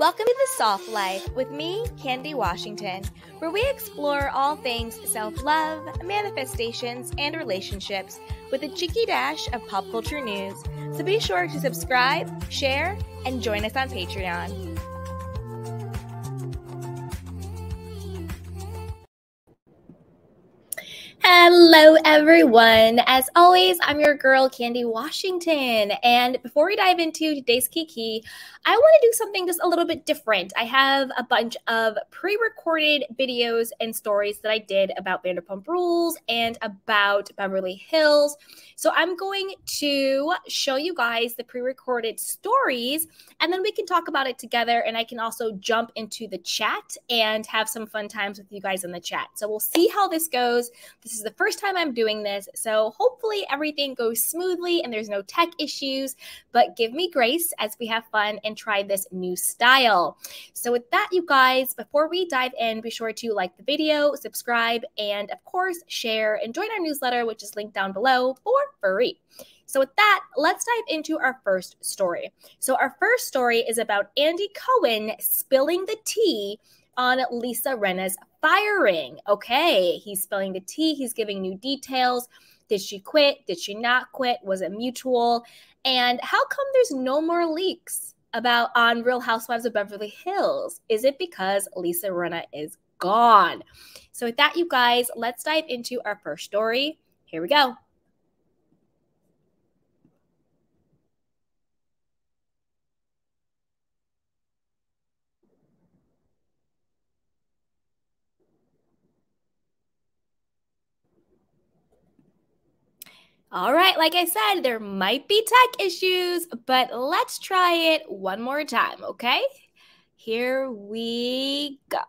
Welcome to The Soft Life with me, Candy Washington, where we explore all things self-love, manifestations, and relationships with a cheeky dash of pop culture news. So be sure to subscribe, share, and join us on Patreon. Hello, everyone. As always, I'm your girl, Candy Washington. And before we dive into today's Kiki, I want to do something just a little bit different. I have a bunch of pre-recorded videos and stories that I did about Vanderpump Rules and about Beverly Hills. So I'm going to show you guys the pre-recorded stories, and then we can talk about it together. And I can also jump into the chat and have some fun times with you guys in the chat. So we'll see how this goes. This is the first time I'm doing this, so hopefully everything goes smoothly and there's no tech issues, but give me grace as we have fun and try this new style. So with that, you guys, before we dive in, be sure to like the video, subscribe, and of course, share and join our newsletter, which is linked down below for free. So with that, let's dive into our first story. So our first story is about Andy Cohen spilling the tea on Lisa Rinna's firing. Okay, he's spilling the tea. He's giving new details. Did she quit? Did she not quit? Was it mutual? And how come there's no more leaks about on Real Housewives of Beverly Hills? Is it because Lisa Rinna is gone? So with that, you guys, let's dive into our first story. Here we go. All right, like I said, there might be tech issues, but let's try it one more time, okay? Here we go.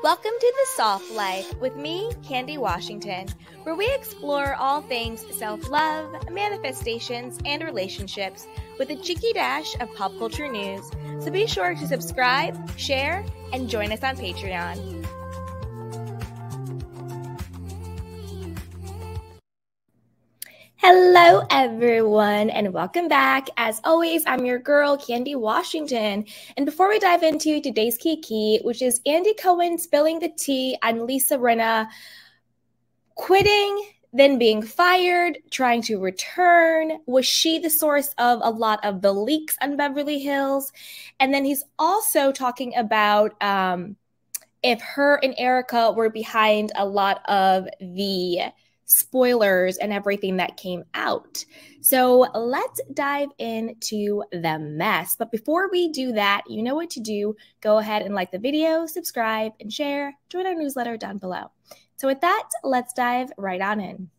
Welcome to The Soft Life with me, Candy Washington, where we explore all things self-love, manifestations, and relationships with a cheeky dash of pop culture news. So be sure to subscribe, share, and join us on Patreon. Hello, everyone, and welcome back. As always, I'm your girl, Candy Washington. And before we dive into today's Kiki, which is Andy Cohen spilling the tea on Lisa Rinna quitting, then being fired, trying to return. Was she the source of a lot of the leaks on Beverly Hills? And then he's also talking about if her and Erica were behind a lot of the spoilers and everything that came out. So let's dive into the mess. But before we do that, you know what to do. Go ahead and like the video, subscribe, and share. Join our newsletter down below. So with that, let's dive right on in.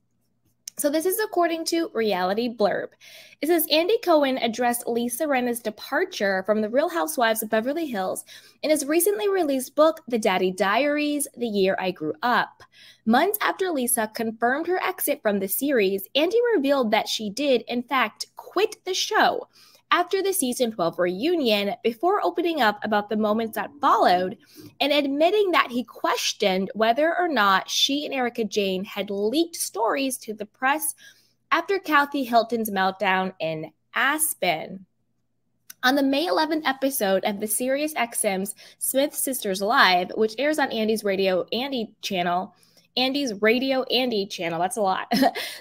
So this is according to Reality Blurb. It says Andy Cohen addressed Lisa Rinna's departure from the Real Housewives of Beverly Hills in his recently released book, The Daddy Diaries, The Year I Grew Up. Months after Lisa confirmed her exit from the series, Andy revealed that she did, in fact, quit the show after the season 12 reunion before opening up about the moments that followed and admitting that he questioned whether or not she and Erica Jane had leaked stories to the press after Kathy Hilton's meltdown in Aspen. On the May 11th episode of the SiriusXM's Smith Sisters Live, which airs on Andy's Radio Andy channel, that's a lot,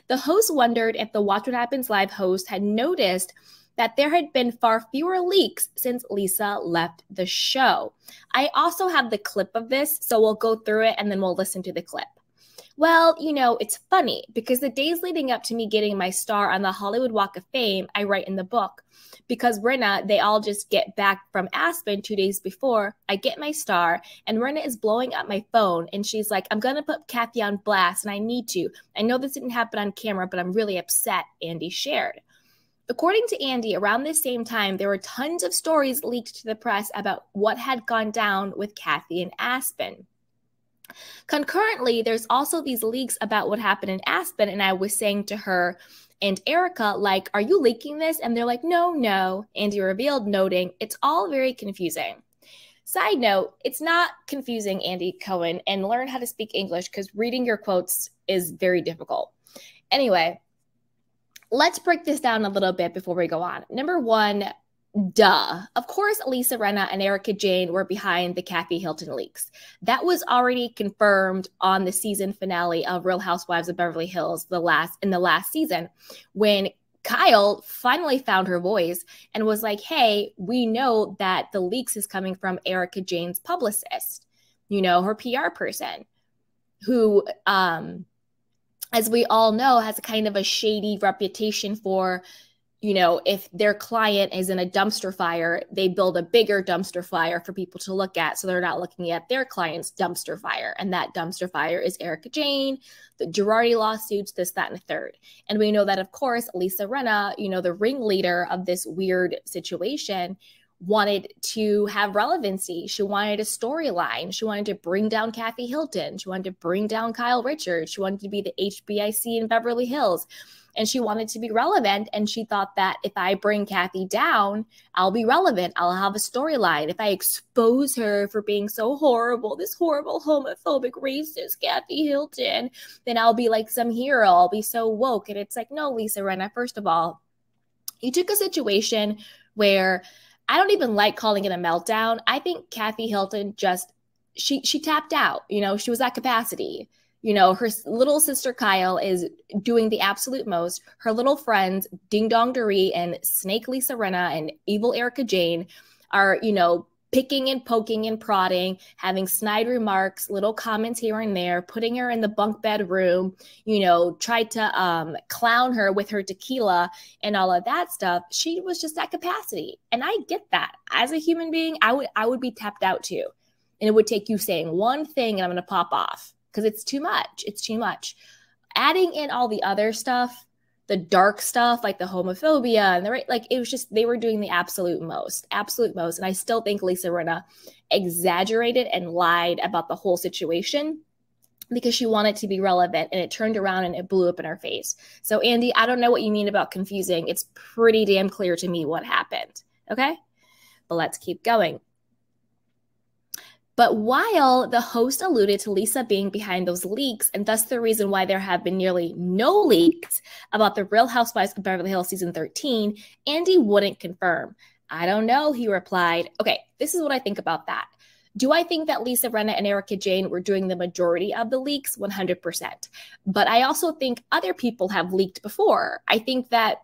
the host wondered if the Watch What Happens Live host had noticed that there had been far fewer leaks since Lisa left the show. I also have the clip of this, so we'll go through it and then we'll listen to the clip. Well, you know, it's funny because the days leading up to me getting my star on the Hollywood Walk of Fame, I write in the book. Because Rinna, they all just get back from Aspen 2 days before. I get my star, and Rinna is blowing up my phone, and she's like, I'm going to put Kathy on blast, and I need to. I know this didn't happen on camera, but I'm really upset, Andy shared. According to Andy, around this same time, there were tons of stories leaked to the press about what had gone down with Kathy and Aspen. Concurrently, there's also these leaks about what happened in Aspen, and I was saying to her and Erica, like, are you leaking this? And they're like, no, Andy revealed, noting, it's all very confusing. Side note, it's not confusing, Andy Cohen, and learn how to speak English because reading your quotes is very difficult. Anyway, let's break this down a little bit before we go on. Number one, Duh. Of course, Lisa Rinna and Erica Jane were behind the Kathy Hilton leaks. That was already confirmed on the season finale of Real Housewives of Beverly Hills in the last season, when Kyle finally found her voice and was like, hey, we know that the leaks is coming from Erica Jane's publicist, her PR person, who, as we all know, has a kind of a shady reputation for, if their client is in a dumpster fire, they build a bigger dumpster fire for people to look at. So they're not looking at their client's dumpster fire. And that dumpster fire is Erica Jane, the Girardi lawsuits, this, that, and the third. And we know that, of course, Lisa Rinna, the ringleader of this weird situation, wanted to have relevancy. She wanted a storyline. She wanted to bring down Kathy Hilton. She wanted to bring down Kyle Richards. She wanted to be the HBIC in Beverly Hills. And she wanted to be relevant. And she thought that if I bring Kathy down, I'll be relevant. I'll have a storyline. If I expose her for being so horrible, this horrible homophobic racist Kathy Hilton, then I'll be like some hero. I'll be so woke. And it's like, no, Lisa Rinna, first of all, you took a situation where I don't even like calling it a meltdown. I think Kathy Hilton she tapped out. She was at capacity. Her little sister Kyle is doing the absolute most. Her little friends, Ding Dong Dorit and Snake Lisa Rinna and Evil Erica Jane are, picking and poking and prodding, having snide remarks, little comments here and there, putting her in the bunk bed room, tried to clown her with her tequila and all of that stuff. She was just at capacity. And I get that. As a human being, I would be tapped out too. And it would take you saying one thing and I'm going to pop off because it's too much. It's too much. Adding in all the other stuff, the dark stuff, like the homophobia and it was just, they were doing the absolute most. And I still think Lisa Rinna exaggerated and lied about the whole situation because she wanted to be relevant, and it turned around and it blew up in her face. So Andy, I don't know what you mean about confusing. It's pretty damn clear to me what happened. Okay, but let's keep going. But while the host alluded to Lisa being behind those leaks, and thus the reason why there have been nearly no leaks about the Real Housewives of Beverly Hills season 13, Andy wouldn't confirm. I don't know, he replied. Okay, this is what I think about that. Do I think that Lisa Rinna and Erica Jane were doing the majority of the leaks? 100%. But I also think other people have leaked before. I think that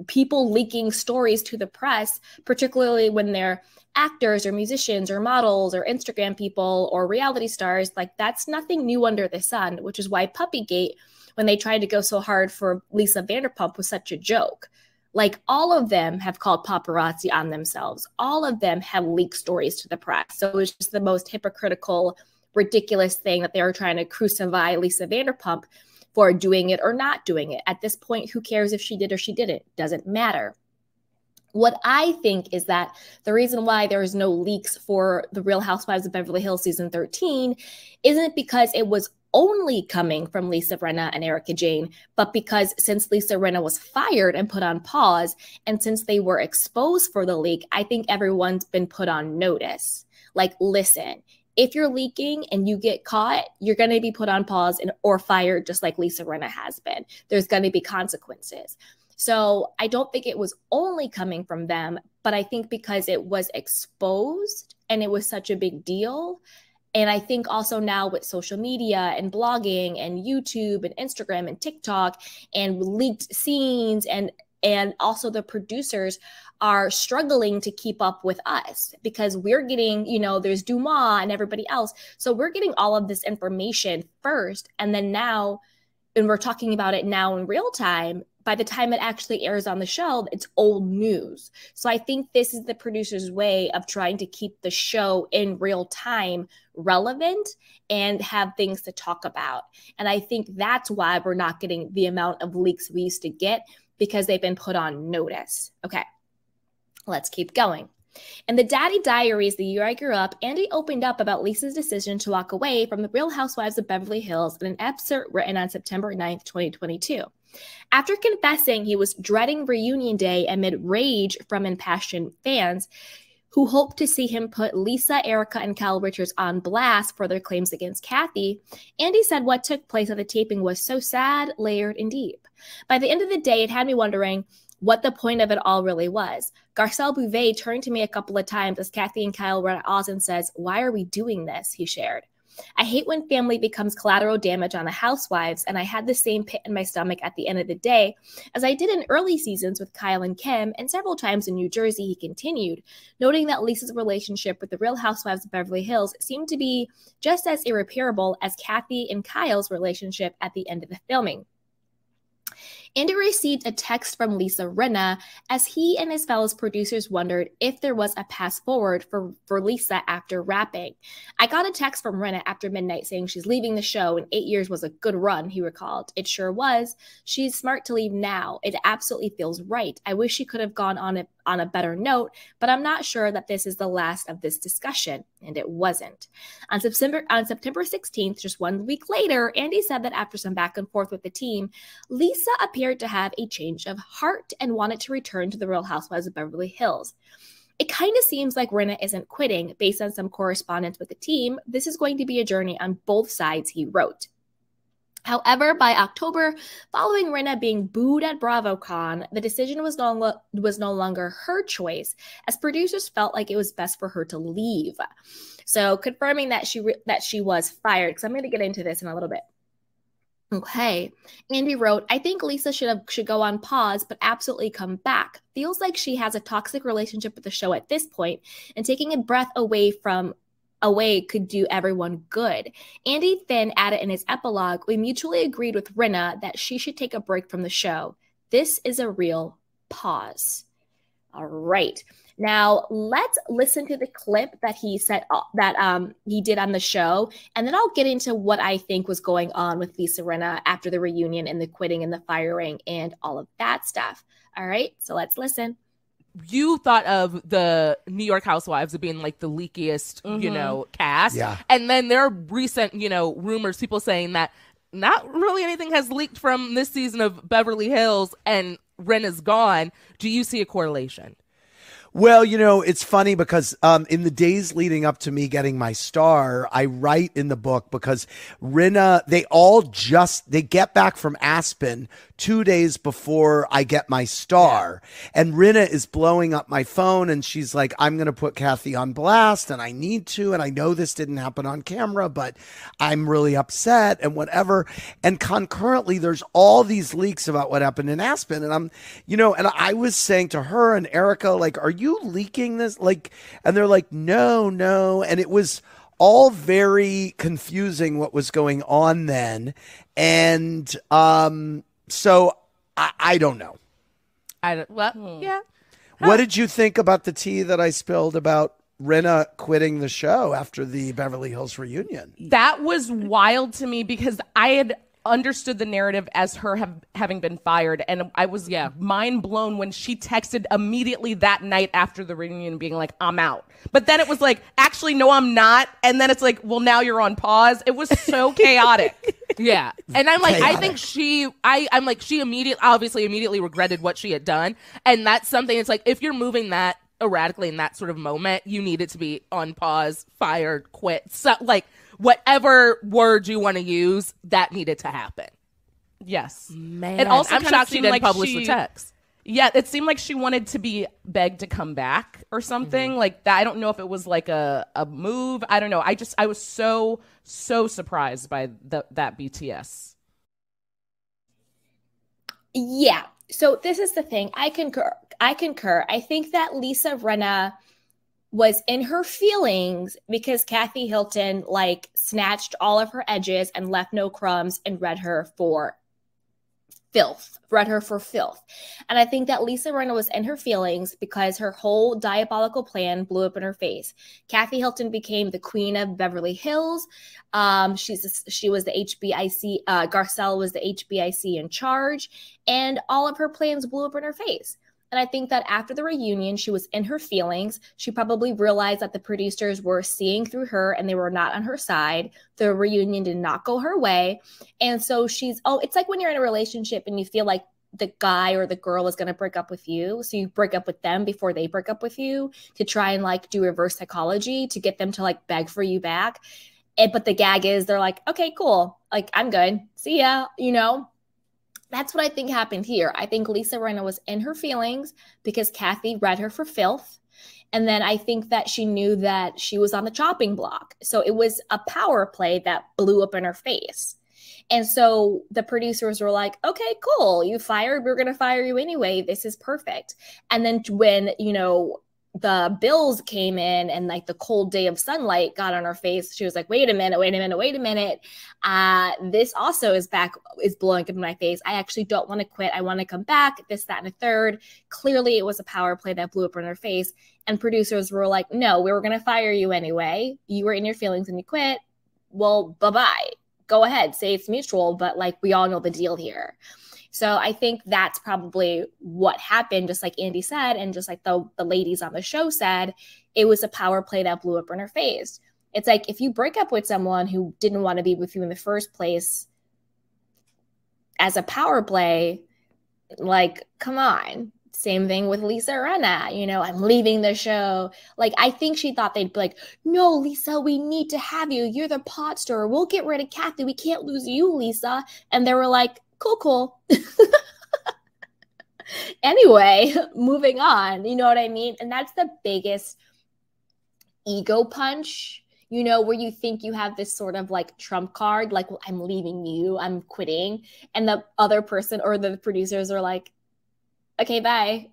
people leaking stories to the press, particularly when they're actors or musicians or models or Instagram people or reality stars, like that's nothing new under the sun, which is why Puppygate, when they tried to go so hard for Lisa Vanderpump, was such a joke. Like all of them have called paparazzi on themselves. All of them have leaked stories to the press. So it was just the most hypocritical, ridiculous thing that they were trying to crucify Lisa Vanderpump for doing it or not doing it. At this point, who cares if she did or she didn't? Doesn't matter. What I think is that the reason why there is no leaks for the Real Housewives of Beverly Hills season 13 isn't because it was only coming from Lisa Rinna and Erica Jane, but because since Lisa Rinna was fired and put on pause, and since they were exposed for the leak, I think everyone's been put on notice. Like, listen, if you're leaking and you get caught, you're going to be put on pause or fired just like Lisa Rinna has been. There's going to be consequences. So I don't think it was only coming from them, but I think because it was exposed and it was such a big deal. And I think also now with social media and blogging and YouTube and Instagram and TikTok and leaked scenes and also the producers are struggling to keep up with us because we're getting, there's Dumas and everybody else. So we're getting all of this information first. And then now, and we're talking about it now in real time, by the time it actually airs on the show, it's old news. So I think this is the producer's way of trying to keep the show in real time relevant and have things to talk about. And I think that's why we're not getting the amount of leaks we used to get, because they've been put on notice. Okay, let's keep going. In the Daddy Diaries, the year I grew up, Andy opened up about Lisa's decision to walk away from the Real Housewives of Beverly Hills in an excerpt written on September 9th, 2022. After confessing he was dreading reunion day amid rage from impassioned fans who hoped to see him put Lisa, Erica, and Kyle Richards on blast for their claims against Kathy, Andy said what took place at the taping was so sad, layered, and deep. By the end of the day, it had me wondering, what the point of it all really was. Garcelle Bouvet turned to me a couple of times as Kathy and Kyle were at odds and says, "Why are we doing this?" he shared. "I hate when family becomes collateral damage on the housewives, and I had the same pit in my stomach at the end of the day as I did in early seasons with Kyle and Kim, and several times in New Jersey," he continued, noting that Lisa's relationship with the Real Housewives of Beverly Hills seemed to be just as irreparable as Kathy and Kyle's relationship at the end of the filming. Andy received a text from Lisa Rinna as he and his fellow producers wondered if there was a path forward for Lisa after wrapping. "I got a text from Rinna after midnight saying she's leaving the show and 8 years was a good run," he recalled. "It sure was. She's smart to leave now. It absolutely feels right. I wish she could have gone on a better note, but I'm not sure that this is the last of this discussion." And it wasn't. On September 16th, just 1 week later, Andy said that after some back and forth with the team, Lisa appeared to have a change of heart and wanted to return to the Real Housewives of Beverly Hills. "It kind of seems like Rinna isn't quitting. Based on some correspondence with the team, this is going to be a journey on both sides," he wrote. However, by October, following Rinna being booed at BravoCon, the decision was no longer her choice, as producers felt like it was best for her to leave. So, confirming that she was fired, because I'm going to get into this in a little bit. Okay, Andy wrote, "I think Lisa should go on pause, but absolutely come back. Feels like she has a toxic relationship with the show at this point, and taking a breath away could do everyone good." Andy then added in his epilogue, "We mutually agreed with Rinna that she should take a break from the show. This is a real pause." All right. Now let's listen to the clip that he said that he did on the show, and then I'll get into what I think was going on with Lisa Rinna after the reunion and the quitting and the firing and all of that stuff. All right, so let's listen. You thought of the New York Housewives as being like the leakiest, cast. Yeah. And then there are recent, rumors, people saying that not really anything has leaked from this season of Beverly Hills and Rinna's gone. Do you see a correlation? Well, it's funny because in the days leading up to me getting my star, I write in the book because Rinna, they get back from Aspen 2 days before I get my star. Yeah. And Rinna is blowing up my phone and she's like, "I'm going to put Kathy on blast and I need to. And I know this didn't happen on camera, but I'm really upset and whatever." And concurrently, there's all these leaks about what happened in Aspen. And and I was saying to her and Erica, like, "Are you leaking this?" And they're like, no. And it was all very confusing what was going on then. And so I don't know. Yeah. What did you think about the tea that I spilled about Rinna quitting the show after the Beverly Hills reunion? That was wild to me because I had understood the narrative as her having been fired, and I was mind blown when she texted immediately that night after the reunion being like, "I'm out." But then it was like, "Actually, no, I'm not." And then it's like, "Well, now you're on pause." It was so chaotic. Yeah. And I'm like, chaotic. I think she immediately regretted what she had done. And that's something, it's like, if you're moving that erratically in that sort of moment, you need it to be on pause, fired, quit. So, like, whatever words you want to use, that needed to happen. Yes. Man, it also I'm shocked she didn't publish the text. Yeah, it seemed like she wanted to be begged to come back or something like that. I don't know if it was like a move. I don't know. I was so surprised by that BTS. Yeah. So this is the thing. I concur. I think that Lisa Rinna was in her feelings because Kathy Hilton snatched all of her edges and left no crumbs and read her for filth. And I think that Lisa Rinna was in her feelings because her whole diabolical plan blew up in her face. Kathy Hilton became the queen of Beverly Hills. She was the HBIC. Garcelle was the HBIC in charge, and all of her plans blew up in her face. And I think that after the reunion, she was in her feelings. She probably realized that the producers were seeing through her and they were not on her side. The reunion did not go her way. And so it's like when you're in a relationship and you feel like the guy or the girl is going to break up with you. So you break up with them before they break up with you to try and do reverse psychology to get them to beg for you back. But the gag is they're like, "Okay, cool. I'm good. See ya," That's what I think happened here. I think Lisa Rinna was in her feelings because Kathy read her for filth. And then I think that she knew that she was on the chopping block. So it was a power play that blew up in her face. And so the producers were like, okay, cool. You fired. We're going to fire you anyway. This is perfect. And then when, you know, the bills came in and like the cold day of sunlight got on her face, she was like, wait a minute. This also is blowing up in my face. I actually don't want to quit. I want to come back, this, that, and a third. Clearly it was a power play that blew up in her face. And producers were like, no, we were going to fire you anyway. You were in your feelings and you quit. Well, bye-bye. Go ahead, say it's mutual, but like we all know the deal here. So I think that's probably what happened, just like Andy said, and just like the ladies on the show said, it was a power play that blew up in her face. It's like if you break up with someone who didn't want to be with you in the first place as a power play, like, come on. Same thing with Lisa Rinna, you know, I'm leaving the show. Like, I think she thought they'd be like, no, Lisa, we need to have you. You're the pot stirrer. We'll get rid of Kathy. We can't lose you, Lisa. And they were like, cool. Anyway, moving on, you know what I mean? And that's the biggest ego punch, you know, where you think you have this sort of like trump card, like, well, I'm leaving you, I'm quitting. And the other person or the producers are like, okay, bye.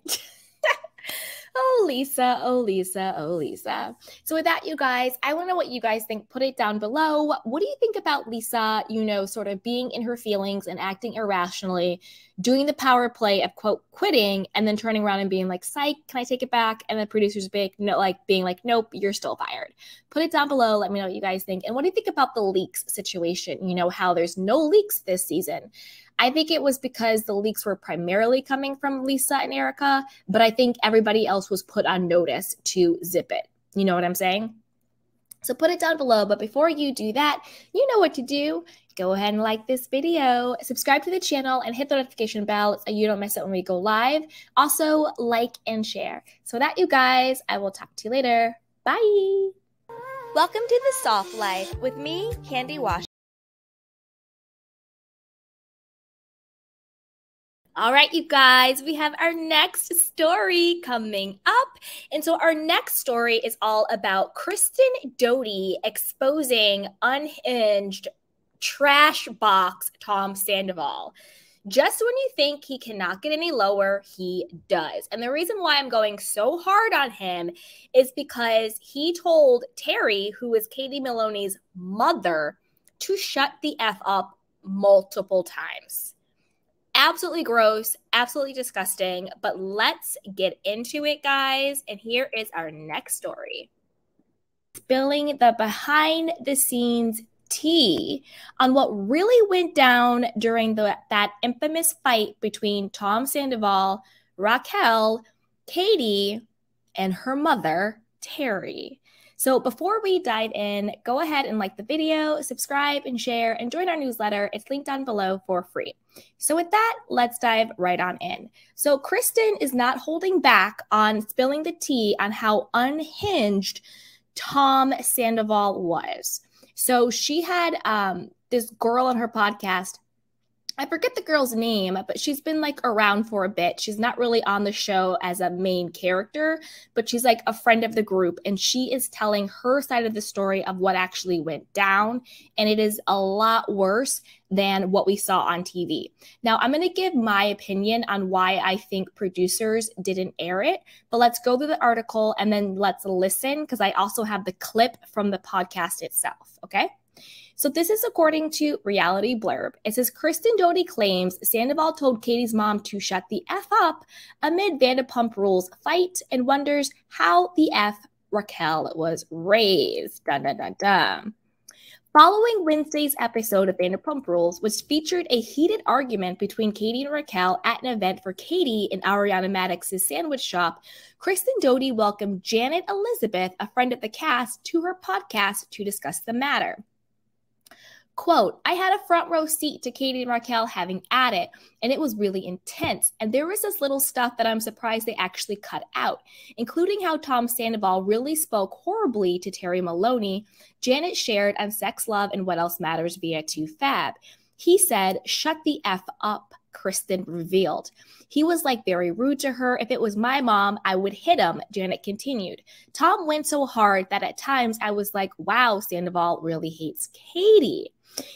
Oh, Lisa, oh, Lisa, oh, Lisa. So with that, you guys, I want to know what you guys think. Put it down below. What do you think about Lisa, you know, sort of being in her feelings and acting irrationally, doing the power play of, quote, quitting, and then turning around and being like, psych, can I take it back? And the producers being like, nope, you're still fired. Put it down below. Let me know what you guys think. And what do you think about the leaks situation? You know, how there's no leaks this season. I think it was because the leaks were primarily coming from Lisa and Erica, but I think everybody else was put on notice to zip it. You know what I'm saying? So put it down below. But before you do that, you know what to do. Go ahead and like this video, subscribe to the channel, and hit the notification bell so you don't miss it when we go live. Also, like and share. So that, you guys, I will talk to you later. Bye. Welcome to the Soft Life with me, Candy Washington. All right, you guys, we have our next story coming up. And so our next story is all about Kristen Doute exposing unhinged trash box Tom Sandoval. Just when you think he cannot get any lower, he does. And the reason why I'm going so hard on him is because he told Terry, who is Katie Maloney's mother, to shut the F up multiple times. Absolutely gross, absolutely disgusting, but let's get into it, guys. And here is our next story. Spilling the behind-the-scenes tea on what really went down during that infamous fight between Tom Sandoval, Raquel, Katie, and her mother, Terry. So before we dive in, go ahead and like the video, subscribe and share, and join our newsletter. It's linked down below for free. So with that, let's dive right on in. So Kristen is not holding back on spilling the tea on how unhinged Tom Sandoval was. So she had this girl on her podcast. I forget the girl's name, but she's been like around for a bit. She's not really on the show as a main character, but she's like a friend of the group, and she is telling her side of the story of what actually went down, and it is a lot worse than what we saw on TV. Now, I'm going to give my opinion on why I think producers didn't air it, but let's go through the article and then let's listen, because I also have the clip from the podcast itself, okay? So this is according to Reality Blurb. It says, Kristen Doute claims Sandoval told Katie's mom to shut the F up amid Vanderpump Rules fight and wonders how the F Raquel was raised. Dun, dun, dun, dun. Following Wednesday's episode of Vanderpump Rules, which featured a heated argument between Katie and Raquel at an event for Katie in Ariana Madix's sandwich shop, Kristen Doute welcomed Janet Elizabeth, a friend of the cast, to her podcast to discuss the matter. Quote, I had a front row seat to Katie and Raquel having at it, and it was really intense. And there was this little stuff that I'm surprised they actually cut out, including how Tom Sandoval really spoke horribly to Terry Maloney. Janet shared on Sex, Love, and What Else Matters via 2Fab. He said, shut the F up. Kristen revealed. He was like very rude to her. If it was my mom, I would hit him, Janet continued. Tom went so hard that at times I was like, wow, Sandoval really hates Katie.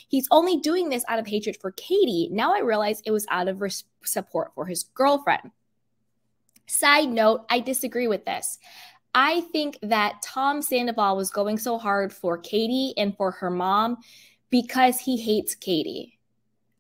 He's only doing this out of hatred for Katie. Now I realize it was out of support for his girlfriend. Side note, I disagree with this. I think that Tom Sandoval was going so hard for Katie and for her mom because he hates Katie.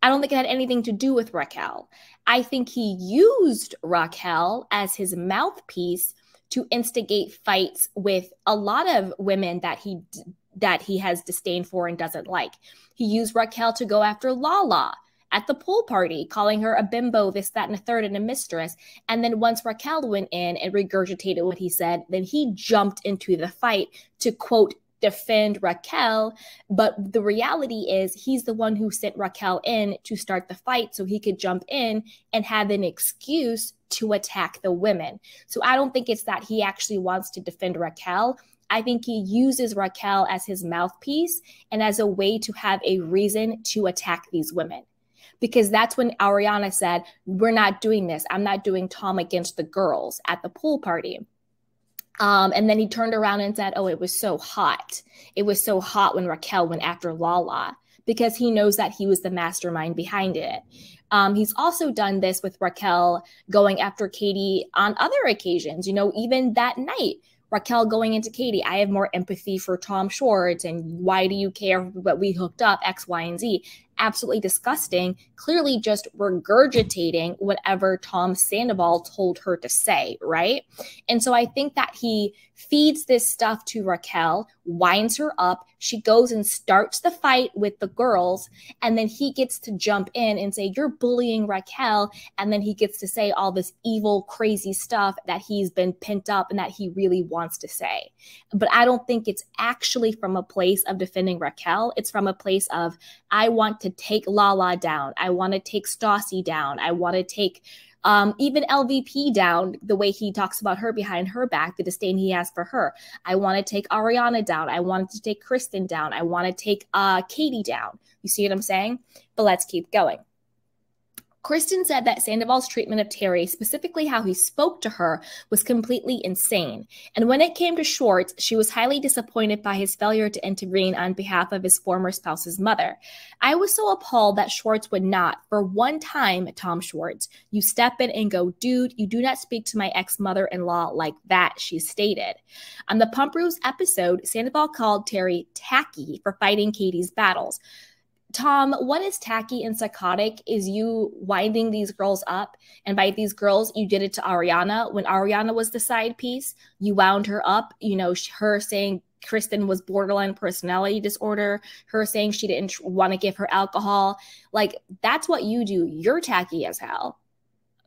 I don't think it had anything to do with Raquel. I think he used Raquel as his mouthpiece to instigate fights with a lot of women that he has disdain for and doesn't like. He used Raquel to go after Lala at the pool party, calling her a bimbo, this, that, and a third, and a mistress. And then once Raquel went in and regurgitated what he said, then he jumped into the fight to, quote, defend Raquel. But the reality is he's the one who sent Raquel in to start the fight so he could jump in and have an excuse to attack the women. So I don't think it's that he actually wants to defend Raquel. I think he uses Raquel as his mouthpiece and as a way to have a reason to attack these women. Because that's when Ariana said, we're not doing this. I'm not doing Tom against the girls at the pool party. And then he turned around and said, oh, it was so hot. It was so hot when Raquel went after Lala, because he knows that he was the mastermind behind it. He's also done this with Raquel going after Katie on other occasions. You know, even that night, Raquel going into Katie, I have more empathy for Tom Schwartz, and why do you care what we hooked up, X, Y, and Z? Absolutely disgusting, clearly just regurgitating whatever Tom Sandoval told her to say, right? And so I think that he feeds this stuff to Raquel, winds her up, she goes and starts the fight with the girls, and then he gets to jump in and say, you're bullying Raquel, and then he gets to say all this evil, crazy stuff that he's been pent up and that he really wants to say. But I don't think it's actually from a place of defending Raquel. It's from a place of, I want to take Lala down. I want to take Stassi down. I want to take even LVP down, the way he talks about her behind her back, the disdain he has for her. I want to take Ariana down. I wanted to take Kristen down. I want to take Katie down. You see what I'm saying? But let's keep going. Kristen said that Sandoval's treatment of Terry, specifically how he spoke to her, was completely insane. And when it came to Schwartz, she was highly disappointed by his failure to intervene on behalf of his former spouse's mother. I was so appalled that Schwartz would not. For one time, Tom Schwartz, you step in and go, dude, you do not speak to my ex-mother-in-law like that, she stated. On the Pump Ruse episode, Sandoval called Terry tacky for fighting Katie's battles. Tom, what is tacky and psychotic is you winding these girls up. And by these girls, you did it to Ariana. When Ariana was the side piece, you wound her up. You know, her saying Kristen was borderline personality disorder, her saying she didn't want to give her alcohol. Like, that's what you do. You're tacky as hell.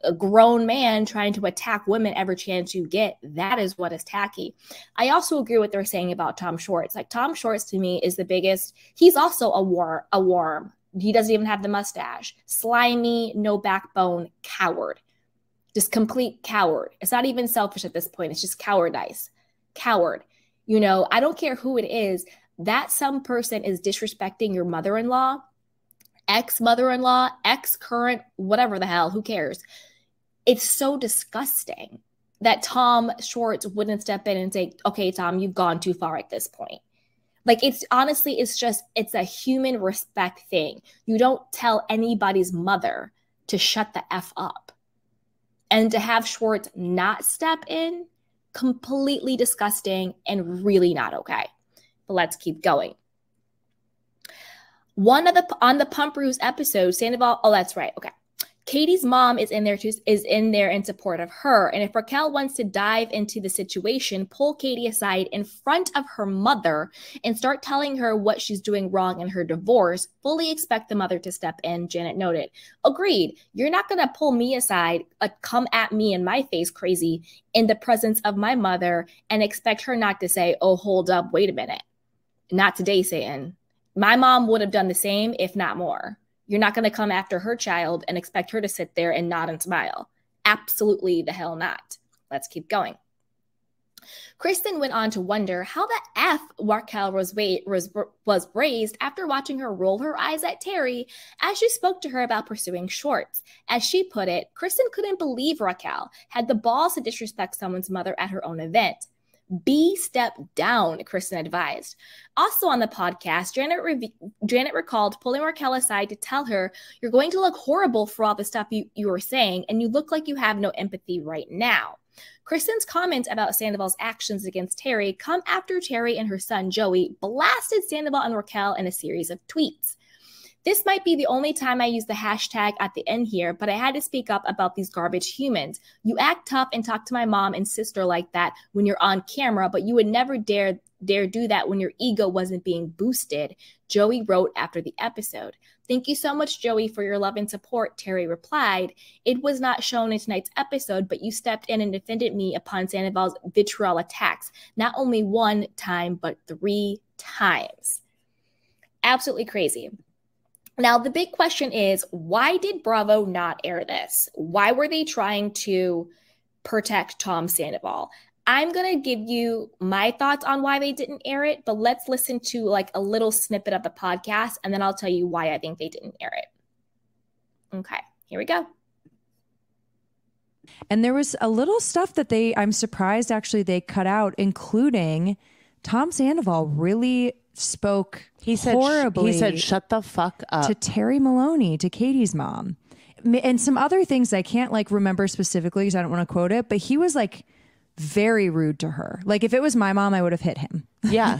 A grown man trying to attack women every chance you get, that is what is tacky. I also agree with what they're saying about Tom Schwartz. Like, Tom Schwartz to me is the biggest. He's also a worm. He doesn't even have the mustache. Slimy, no backbone, coward. Just complete coward. It's not even selfish at this point. It's just cowardice. Coward. You know, I don't care who it is. That some person is disrespecting your mother-in-law, ex-mother-in-law, ex-current, whatever the hell, who cares? It's so disgusting that Tom Schwartz wouldn't step in and say, okay, Tom, you've gone too far at this point. Like, it's honestly, it's a human respect thing. You don't tell anybody's mother to shut the F up. And to have Schwartz not step in, completely disgusting and really not okay. But let's keep going. On the Pump Ruse episode, Sandoval, oh, that's right, okay. Katie's mom is in there in support of her. And if Raquel wants to dive into the situation, pull Katie aside in front of her mother and start telling her what she's doing wrong in her divorce, fully expect the mother to step in, Janet noted. Agreed. You're not going to pull me aside, come at me in my face crazy in the presence of my mother and expect her not to say, oh, hold up, wait a minute. Not today, Satan. My mom would have done the same, if not more. You're not going to come after her child and expect her to sit there and nod and smile. Absolutely the hell not. Let's keep going. Kristen went on to wonder how the F Raquel was raised after watching her roll her eyes at Terry as she spoke to her about pursuing Schwartz. As she put it, Kristen couldn't believe Raquel had the balls to disrespect someone's mother at her own event. B step down, Kristen advised. Also on the podcast, Janet recalled pulling Raquel aside to tell her, "You're going to look horrible for all the stuff you were saying, and you look like you have no empathy right now." Kristen's comments about Sandoval's actions against Terry come after Terry and her son Joey blasted Sandoval and Raquel in a series of tweets. "This might be the only time I use the hashtag at the end here, but I had to speak up about these garbage humans. You act tough and talk to my mom and sister like that when you're on camera, but you would never dare do that when your ego wasn't being boosted," Joey wrote after the episode. "Thank you so much, Joey, for your love and support," Terry replied. "It was not shown in tonight's episode, but you stepped in and defended me upon Sandoval's vitriol attacks, not only one time, but 3 times." Absolutely crazy. Now, the big question is, why did Bravo not air this? Why were they trying to protect Tom Sandoval? I'm going to give you my thoughts on why they didn't air it, but let's listen to like a little snippet of the podcast, and then I'll tell you why I think they didn't air it. Okay, here we go. And there was a little stuff that I'm surprised actually they cut out, including Tom Sandoval really spoke horribly. He said, "Shut the fuck up," to Terry Maloney, to Katie's mom, and some other things I can't like remember specifically because I don't want to quote it, but he was like very rude to her. Like if it was my mom, I would have hit him. Yeah.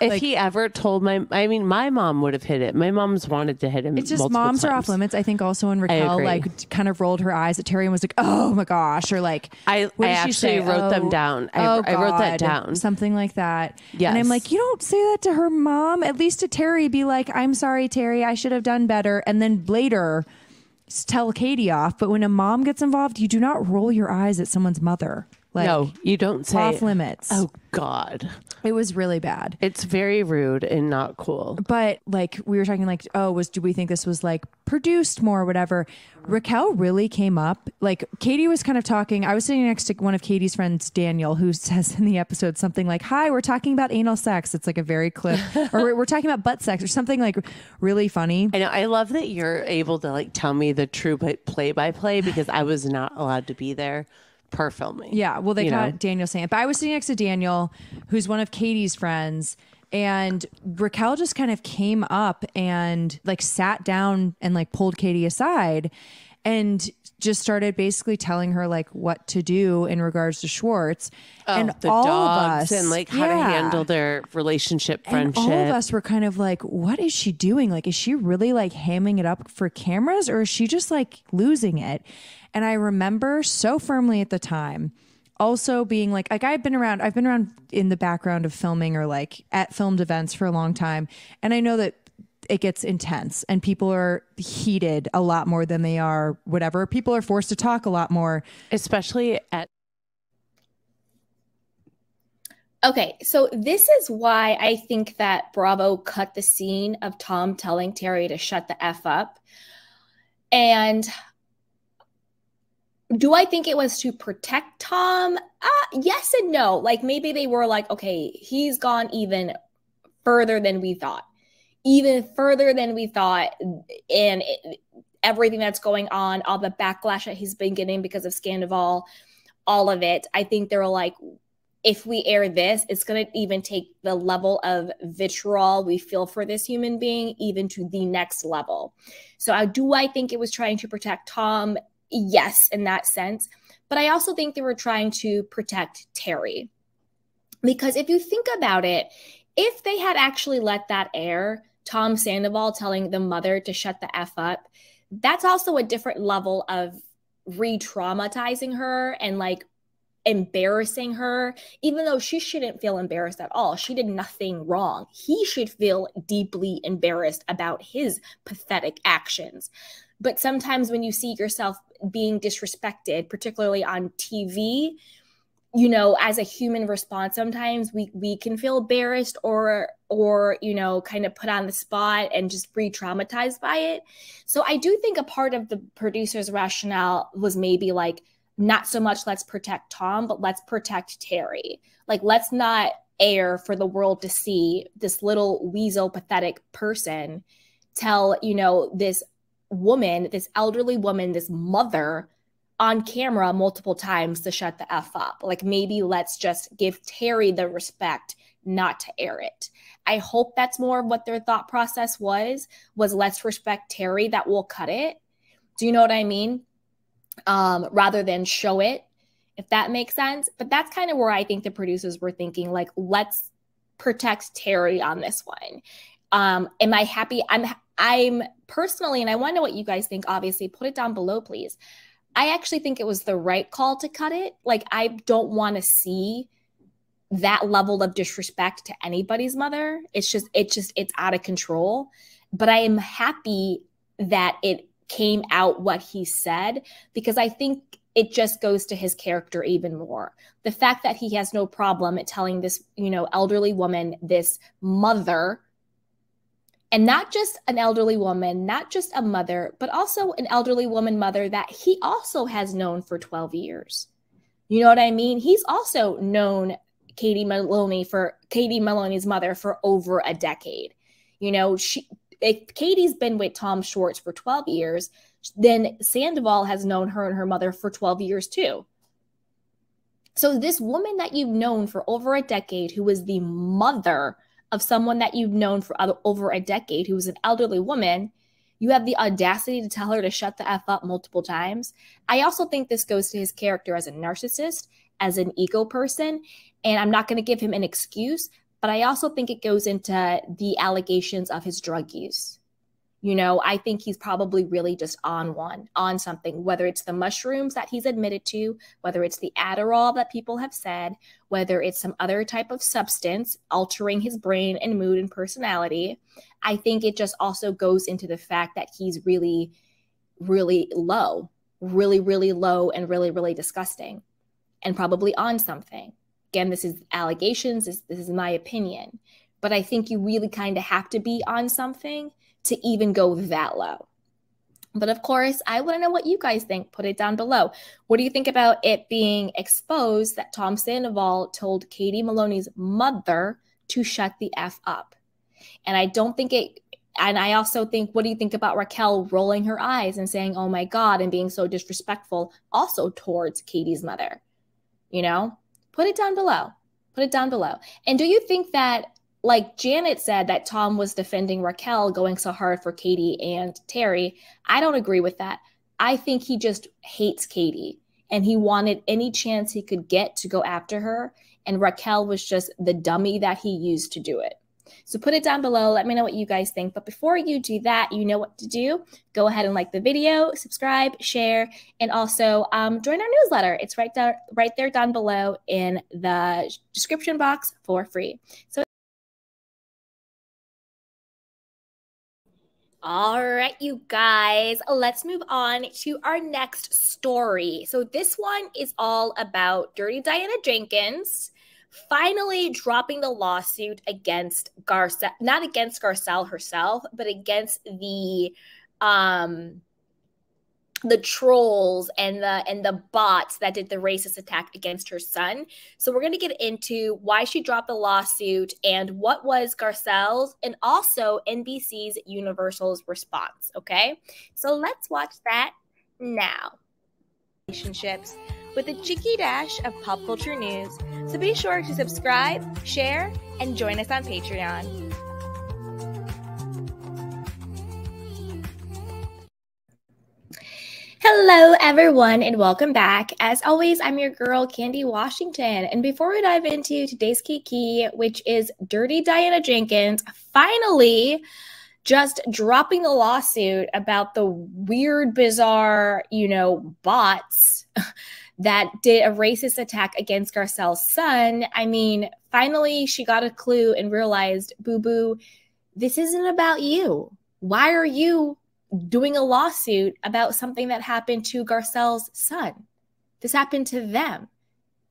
If he ever told my mom would have hit it. My mom's wanted to hit him. It's just moms times. Are off limits. I think also when Raquel like kind of rolled her eyes at Terry and was like, "Oh my gosh," or like, I actually wrote them down. I wrote that down. Something like that. Yes. And I'm like, you don't say that to her mom. At least to Terry, be like, "I'm sorry, Terry, I should have done better." And then later tell Katie off. But when a mom gets involved, you do not roll your eyes at someone's mother. Like, no, you don't say off limits. Oh God. It was really bad. It's very rude and not cool. But like we were talking like, do we think this was like produced more or whatever? Raquel really came up. Like Katie was kind of talking. I was sitting next to one of Katie's friends, Daniel, who says in the episode something like, "Hi, we're talking about anal sex." It's like a very clip. Or we're talking about butt sex or something like really funny. I know. I love that you're able to like tell me the true play-by-play because I was not allowed to be there. Per filming. Yeah, well, they caught Daniel saying it. But I was sitting next to Daniel, who's one of Katie's friends, and Raquel just kind of came up and like sat down and like pulled Katie aside and just started basically telling her like what to do in regards to Schwartz. And the all dogs of us, and like how to handle their relationship, friendship. And all of us were kind of like, what is she doing? Like, is she really like hamming it up for cameras, or is she just like losing it? And I remember so firmly at the time also being like I've been around in the background of filming or like at filmed events for a long time. And I know that it gets intense and people are heated a lot more than they are whatever. People are forced to talk a lot more. Especially at... Okay, so this is why I think that Bravo cut the scene of Tom telling Terry to shut the F up. And do I think it was to protect Tom? Yes and no. Like maybe they were like, okay, he's gone even further than we thought. Even further than we thought. And everything that's going on, all the backlash that he's been getting because of Sandoval, all of it. I think they were like, if we air this, it's going to even take the level of vitriol we feel for this human being even to the next level. So I think it was trying to protect Tom? Yes, in that sense. But I also think they were trying to protect Terry. Because if you think about it, if they had actually let that air, Tom Sandoval telling the mother to shut the F up, that's also a different level of re-traumatizing her and like embarrassing her, even though she shouldn't feel embarrassed at all. She did nothing wrong. He should feel deeply embarrassed about his pathetic actions. But sometimes when you see yourself being disrespected, particularly on TV, you know, as a human response, sometimes we can feel embarrassed or, you know, kind of put on the spot and just re-traumatized by it. So I do think a part of the producer's rationale was maybe like, not so much let's protect Tom, but let's protect Terry. Like, let's not air for the world to see this little weasel pathetic person tell, you know, this woman, this elderly woman, this mother on camera multiple times to shut the F up. Like, maybe let's just give Terry the respect not to air it. I hope that's more of what their thought process was let's respect Terry, that will cut it. Do you know what I mean? Rather than show it, if that makes sense. But that's kind of where I think the producers were thinking, like, let's protect Terry on this one. Am I happy? I'm personally, and I want to know what you guys think, obviously, put it down below, please. I actually think it was the right call to cut it. Like, I don't want to see that level of disrespect to anybody's mother. It's out of control. But I am happy that it came out what he said, because I think it just goes to his character even more. The fact that he has no problem at telling this, you know, elderly woman, this mother, and not just an elderly woman, not just a mother, but also an elderly woman mother that he also has known for 12 years. You know what I mean? He's also known Katie Maloney's mother for over a decade. You know, if Katie's been with Tom Schwartz for 12 years, then Sandoval has known her and her mother for 12 years too. So this woman that you've known for over a decade, who is the mother of someone that you've known for over a decade, who is an elderly woman, you have the audacity to tell her to shut the F up multiple times. I also think this goes to his character as a narcissist, as an ego person, and I'm not going to give him an excuse, but I also think it goes into the allegations of his drug use. You know, I think he's probably really just on something, whether it's the mushrooms that he's admitted to, whether it's the Adderall that people have said, whether it's some other type of substance altering his brain and mood and personality. I think it just also goes into the fact that he's really, really low, really, really low, and really, really disgusting, and probably on something. Again, this is allegations, this is my opinion, but I think you really kind of have to be on something to even go that low. But of course, I want to know what you guys think. Put it down below. What do you think about it being exposed that Tom Sandoval told Katie Maloney's mother to shut the F up? And I don't think it, and I also think, what do you think about Raquel rolling her eyes and saying, oh my God, and being so disrespectful also towards Katie's mother? You know, put it down below. Put it down below. And do you think that, like Janet said, that Tom was defending Raquel going so hard for Katie and Terry? I don't agree with that. I think he just hates Katie and he wanted any chance he could get to go after her. And Raquel was just the dummy that he used to do it. So put it down below. Let me know what you guys think. But before you do that, you know what to do. Go ahead and like the video, subscribe, share, and also join our newsletter. It's right there down below in the description box for free. So all right, you guys, let's move on to our next story. So this one is all about Dirty Diana Jenkins finally dropping the lawsuit against Garcelle, not against Garcelle herself, but against the trolls and the bots that did the racist attack against her son. So we're going to get into why she dropped the lawsuit and what was Garcelle's and also NBC's Universal's response. Okay, so let's watch that now. Relationships with a cheeky dash of pop culture news. So be sure to subscribe, share, and join us on Patreon. Hello, everyone, and welcome back. As always, I'm your girl, Candy Washington. And before we dive into today's key, which is Dirty Diana Jenkins finally just dropping the lawsuit about the weird, bizarre, bots that did a racist attack against Garcelle's son. I mean, finally, she got a clue and realized, boo-boo, this isn't about you. Why are you doing a lawsuit about something that happened to Garcelle's son? This happened to them,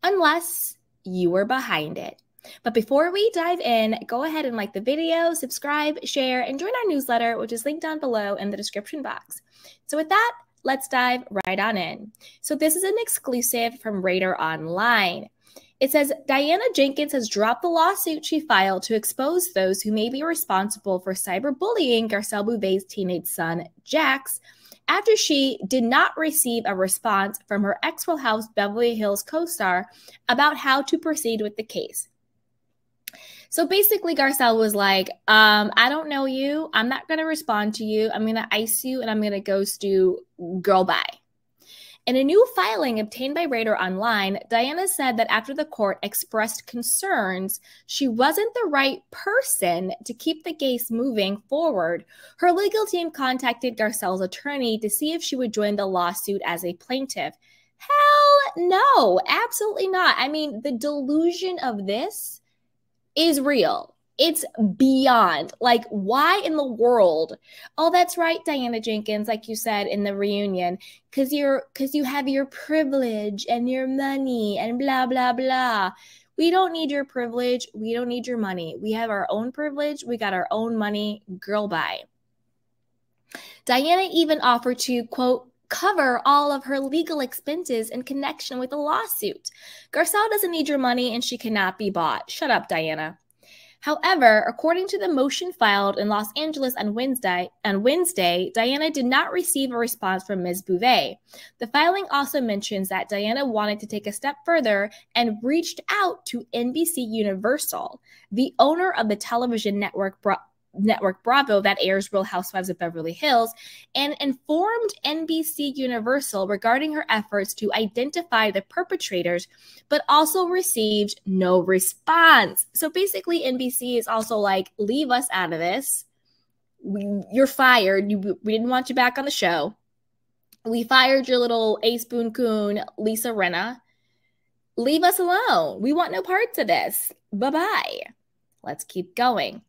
unless you were behind it. But before we dive in, go ahead and like the video, subscribe, share, and join our newsletter, which is linked down below in the description box. So with that, let's dive right on in. So this is an exclusive from Radar Online. It says, Diana Jenkins has dropped the lawsuit she filed to expose those who may be responsible for cyberbullying Garcelle Bouvet's teenage son, Jax, after she did not receive a response from her ex-Real House Beverly Hills co-star about how to proceed with the case. So basically, Garcelle was like, I don't know you. I'm not going to respond to you. I'm going to ice you and I'm going to ghost you. Girl, bye. In a new filing obtained by Radar Online, Diana said that after the court expressed concerns she wasn't the right person to keep the case moving forward, her legal team contacted Garcelle's attorney to see if she would join the lawsuit as a plaintiff. Hell no, absolutely not. I mean, the delusion of this is real. It's beyond. Like, why in the world? Oh, that's right, Diana Jenkins, like you said in the reunion, because you have your privilege and your money and blah, blah, blah. We don't need your privilege. We don't need your money. We have our own privilege. We got our own money. Girl, bye. Diana even offered to, quote, cover all of her legal expenses in connection with the lawsuit. Garcelle doesn't need your money and she cannot be bought. Shut up, Diana. However, according to the motion filed in Los Angeles on Wednesday, Diana did not receive a response from Ms. Bouvet. The filing also mentions that Diana wanted to take a step further and reached out to NBC Universal, the owner of the television network Bravo that airs Real Housewives of Beverly Hills, and informed NBC Universal regarding her efforts to identify the perpetrators, but also received no response. So basically, NBC is also like, leave us out of this. You're fired. We didn't want you back on the show. We fired your little ace boon coon, Lisa Rinna. Leave us alone. We want no parts of this. Bye-bye. Let's keep going.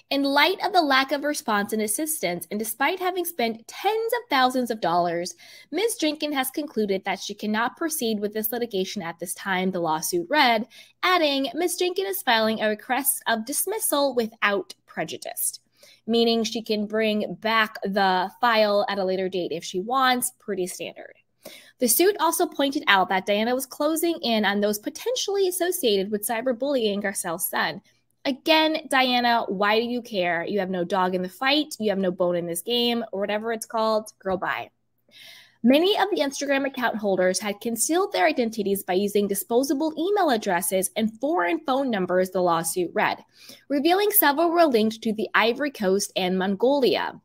In light of the lack of response and assistance, and despite having spent tens of thousands of dollars, Ms. Jenkins has concluded that she cannot proceed with this litigation at this time, the lawsuit read, adding, Ms. Jenkins is filing a request of dismissal without prejudice, meaning she can bring back the file at a later date if she wants, pretty standard. The suit also pointed out that Diana was closing in on those potentially associated with cyberbullying Garcelle's son. Again, Diana, why do you care? You have no dog in the fight. You have no bone in this game, or whatever it's called. Girl, bye. Many of the Instagram account holders had concealed their identities by using disposable email addresses and foreign phone numbers, the lawsuit read, revealing several were linked to the Ivory Coast and Mongolia.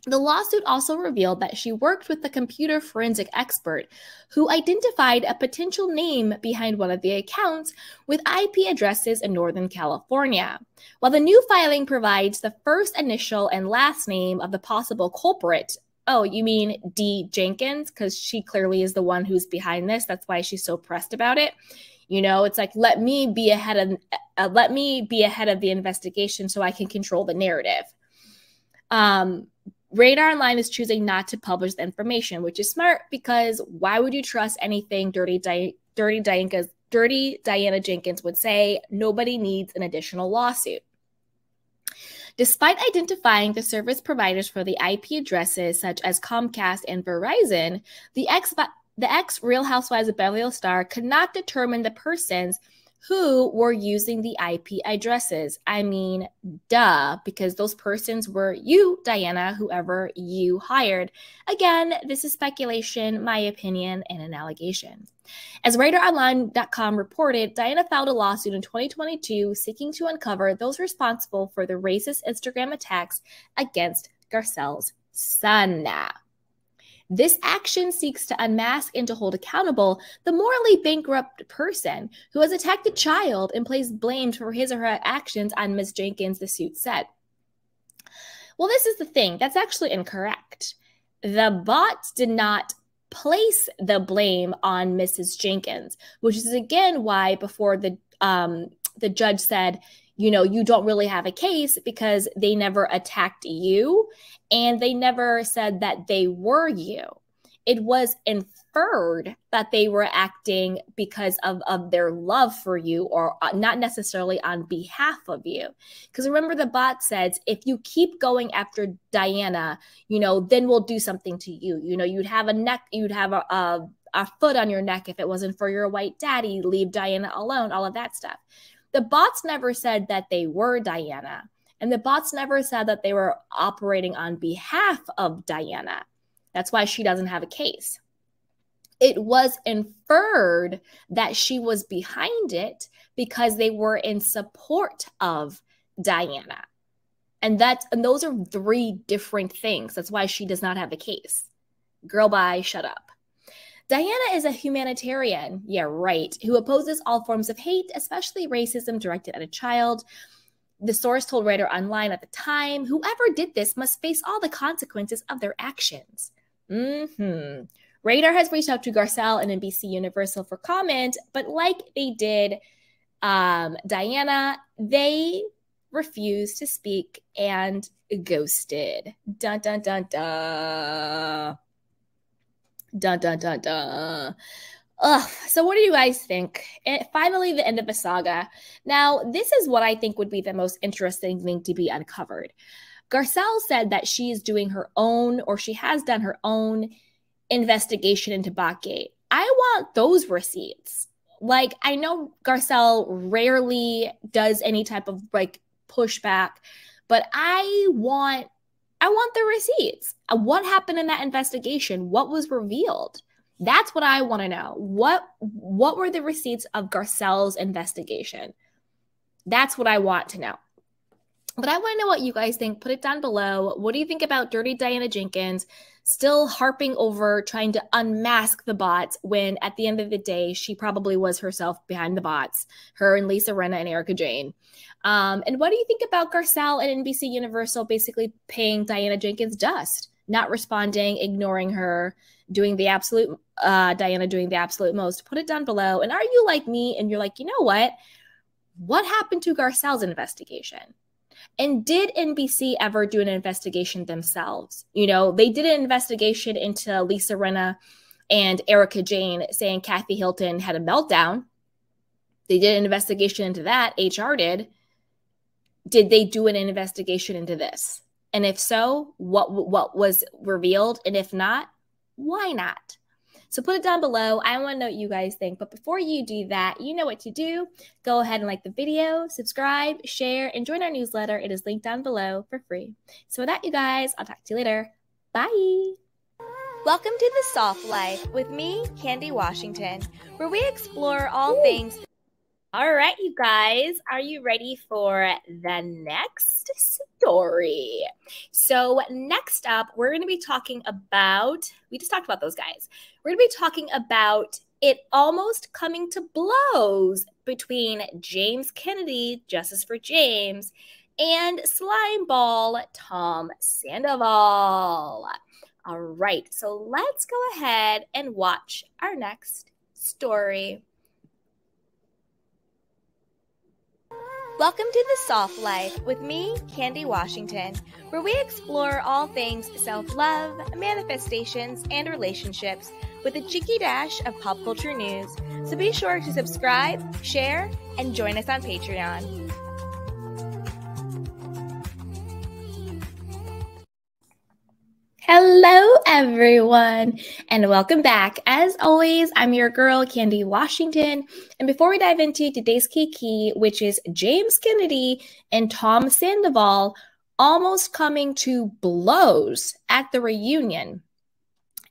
The lawsuit also revealed that she worked with a computer forensic expert who identified a potential name behind one of the accounts with IP addresses in Northern California. While the new filing provides the first initial and last name of the possible culprit, oh, you mean D. Jenkins? Because she clearly is the one who's behind this. That's why she's so pressed about it. You know, it's like, let me be ahead of the investigation so I can control the narrative. Radar Online is choosing not to publish the information, which is smart because why would you trust anything Dirty Diana Jenkins would say? Nobody needs an additional lawsuit. Despite identifying the service providers for the IP addresses such as Comcast and Verizon, the ex-Real Housewives of Beverly Hills star could not determine the persons who were using the IP addresses. I mean, duh, because those persons were you, Diana, whoever you hired. Again, this is speculation, my opinion, and an allegation. As RadarOnline.com reported, Diana filed a lawsuit in 2022 seeking to uncover those responsible for the racist Instagram attacks against Garcelle's son. This action seeks to unmask and to hold accountable the morally bankrupt person who has attacked a child and placed blame for his or her actions on Ms. Jenkins, the suit said. Well, this is the thing. That's actually incorrect. The bots did not place the blame on Mrs. Jenkins, which is again why before the judge said, you know, you don't really have a case because they never attacked you and they never said that they were you. it was inferred that they were acting because of their love for you, or not necessarily on behalf of you. Because remember, the bot says, if you keep going after Diana, then we'll do something to you. You'd have a foot on your neck if it wasn't for your white daddy, leave Diana alone, all of that stuff. The bots never said that they were Diana. And the bots never said that they were operating on behalf of Diana. That's why she doesn't have a case. It was inferred that she was behind it because they were in support of Diana. And those are three different things. That's why she does not have a case. Girl, bye, shut up. Diana is a humanitarian, yeah, right, who opposes all forms of hate, especially racism directed at a child. The source told Radar Online at the time, whoever did this must face all the consequences of their actions. Radar has reached out to Garcelle and NBC Universal for comment, but like they did Diana, they refused to speak and ghosted. Dun, dun, dun, dun. Dun, dun, dun, dun. Ugh. So what do you guys think? Finally, the end of the saga. Now, this is what I think would be the most interesting thing to be uncovered. Garcelle said that she is doing her own, or she has done her own investigation into Botgate. I want those receipts. Like, I know Garcelle rarely does any type of pushback, but I want the receipts. What happened in that investigation? What was revealed? That's what I want to know. What were the receipts of Garcelle's investigation? That's what I want to know. But I want to know what you guys think. Put it down below. What do you think about Dirty Diana Jenkins still harping over trying to unmask the bots when at the end of the day, she probably was herself behind the bots, her and Lisa Rinna and Erica Jane. And what do you think about Garcelle and NBC Universal basically paying Diana Jenkins dust, not responding, ignoring her, doing the absolute, Diana doing the absolute most? Put it down below. And are you like me and you're like, you know what? What happened to Garcelle's investigation? And did NBC ever do an investigation themselves? They did an investigation into Lisa Rinna and Erica Jane, saying Kathy Hilton had a meltdown. They did an investigation into that. HR did. Did they do an investigation into this? And if so, what was revealed? And if not, why not? So put it down below. I want to know what you guys think. But before you do that, you know what to do. Go ahead and like the video, subscribe, share, and join our newsletter. It is linked down below for free. So with that, you guys, I'll talk to you later. Bye. Welcome to The Soft Life with me, Candy Washington, where we explore all things. All right, you guys, are you ready for the next story? So next up, we're going to be talking about, we just talked about those guys. We're going to be talking about it almost coming to blows between James Kennedy, Justice for James, and slimeball Tom Sandoval. All right, so let's go ahead and watch our next story. Welcome to The Soft Life with me, Candy Washington, where we explore all things self-love, manifestations, and relationships with a cheeky dash of pop culture news. So be sure to subscribe, share, and join us on Patreon. Hello, everyone, and welcome back. As always, I'm your girl, Candy Washington. And before we dive into today's key, which is James Kennedy and Tom Sandoval almost coming to blows at the reunion.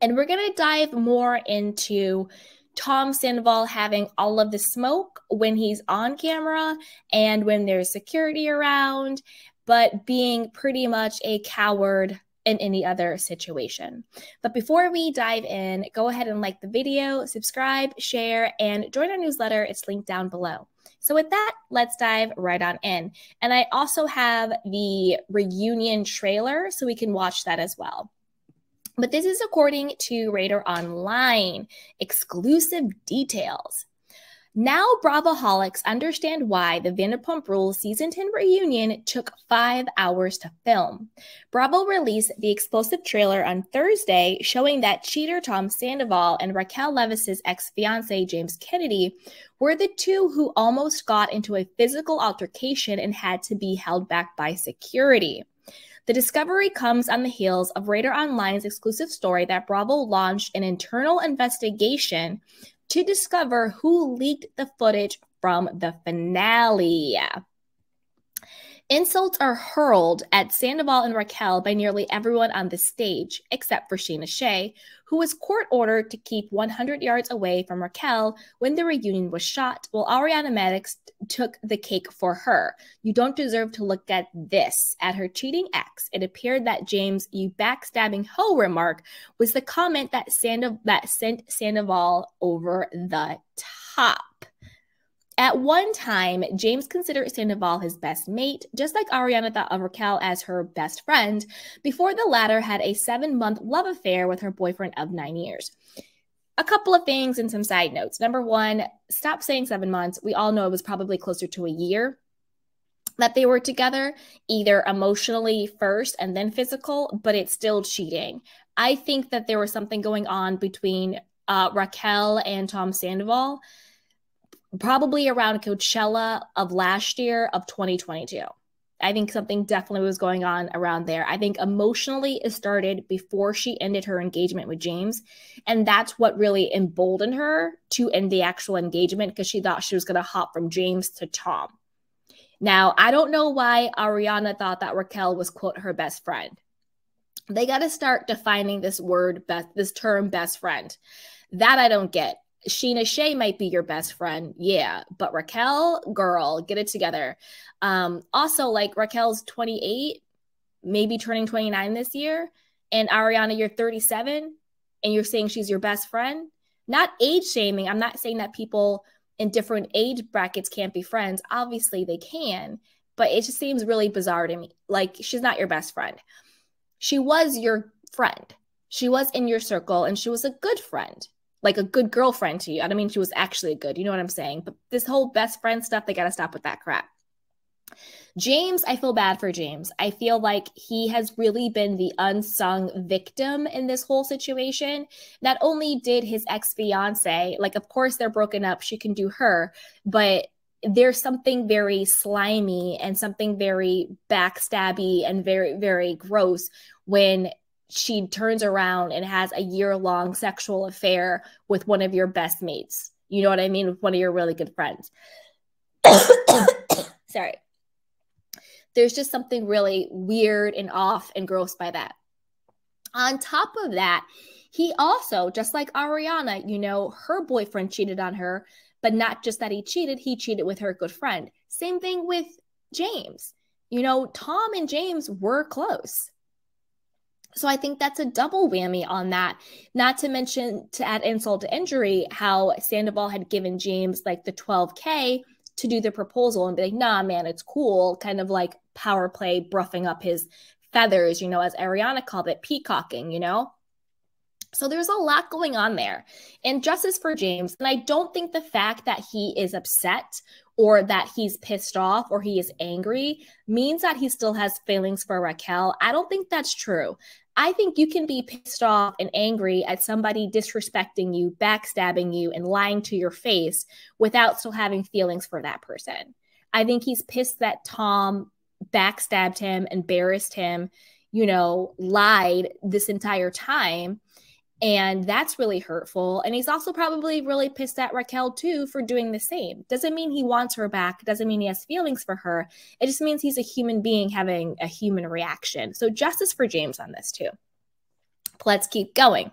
And we're going to dive more into Tom Sandoval having all of the smoke when he's on camera and when there's security around, but being pretty much a coward in any other situation. But before we dive in, go ahead and like the video, subscribe, share, and join our newsletter. It's linked down below. So with that, let's dive right on in. And I also have the reunion trailer, so we can watch that as well. But this is according to Radar Online, exclusive details. Now Bravoholics understand why the Vanderpump Rules Season 10 reunion took 5 hours to film. Bravo released the explosive trailer on Thursday showing that cheater Tom Sandoval and Raquel Levis's ex-fiancé James Kennedy were the two who almost got into a physical altercation and had to be held back by security. The discovery comes on the heels of Radar Online's exclusive story that Bravo launched an internal investigation to discover who leaked the footage from the finale. Insults are hurled at Sandoval and Raquel by nearly everyone on the stage, except for Sheena Shea, who was court-ordered to keep 100 yards away from Raquel when the reunion was shot, while Ariana Madix took the cake for her. "You don't deserve to look at this." At her cheating ex, it appeared that James' "you backstabbing hoe" remark was the comment that sent Sandoval over the top. At one time, James considered Sandoval his best mate, just like Ariana thought of Raquel as her best friend, before the latter had a 7-month love affair with her boyfriend of 9 years. A couple of things and some side notes. Number one, stop saying 7 months. We all know it was probably closer to a year that they were together, either emotionally first and then physical, but it's still cheating. I think that there was something going on between Raquel and Tom Sandoval, probably around Coachella of last year of 2022. I think something definitely was going on around there. I think emotionally it started before she ended her engagement with James. And that's what really emboldened her to end the actual engagement, because she thought she was going to hop from James to Tom. Now, I don't know why Ariana thought that Raquel was, quote, her best friend. They got to start defining this term best friend. That I don't get. Sheena Shea might be your best friend, yeah, but Raquel, girl, get it together. Also, like, Raquel's 28, maybe turning 29 this year, and Ariana, you're 37, and you're saying she's your best friend? Not age shaming. I'm not saying that people in different age brackets can't be friends. Obviously, they can, but it just seems really bizarre to me. Like, she's not your best friend. She was your friend. She was in your circle, and she was a good friend. Like a good girlfriend to you. I don't mean she was actually good. You know what I'm saying? But this whole best friend stuff, they got to stop with that crap. James, I feel bad for James. I feel like he has really been the unsung victim in this whole situation. Not only did his ex-fiance, like, of course they're broken up, she can do her, but there's something very slimy and something very backstabby and very, very gross when she turns around and has a year-long sexual affair with one of your best mates. You know what I mean? With one of your really good friends. Sorry. There's just something really weird and off and gross by that. On top of that, he also, just like Ariana, you know, her boyfriend cheated on her, but not just that he cheated with her good friend. Same thing with James. You know, Tom and James were close. So I think that's a double whammy on that. Not to mention, to add insult to injury, how Sandoval had given James like the $12K to do the proposal and be like, nah, man, it's cool. Kind of like power play, bruffing up his feathers, you know, as Ariana called it, peacocking, you know? So there's a lot going on there. And justice for James. And I don't think the fact that he is upset or that he's pissed off or he is angry means that he still has feelings for Raquel. I don't think that's true. I think you can be pissed off and angry at somebody disrespecting you, backstabbing you, and lying to your face without still having feelings for that person. I think he's pissed that Tom backstabbed him, embarrassed him, you know, lied this entire time. And that's really hurtful. And he's also probably really pissed at Raquel, too, for doing the same. Doesn't mean he wants her back. Doesn't mean he has feelings for her. It just means he's a human being having a human reaction. So justice for James on this, too. Let's keep going.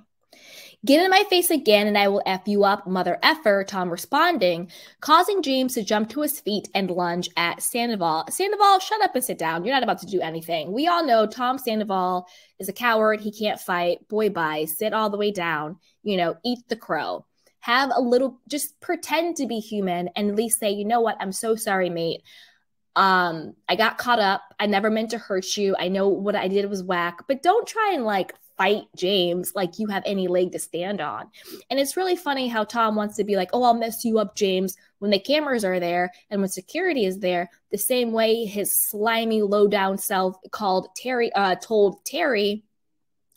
Get in my face again and I will F you up, mother effer, Tom responding, causing James to jump to his feet and lunge at Sandoval. Sandoval, shut up and sit down. You're not about to do anything. We all know Tom Sandoval is a coward. He can't fight. Boy, bye. Sit all the way down. You know, eat the crow. Have a little, just pretend to be human and at least say, you know what? I'm so sorry, mate. I got caught up. I never meant to hurt you. I know what I did was whack, but don't try and like fight James like you have any leg to stand on. And it's really funny how Tom wants to be like, oh, I'll mess you up, James, when the cameras are there and when security is there, the same way his slimy, low-down self told Terry,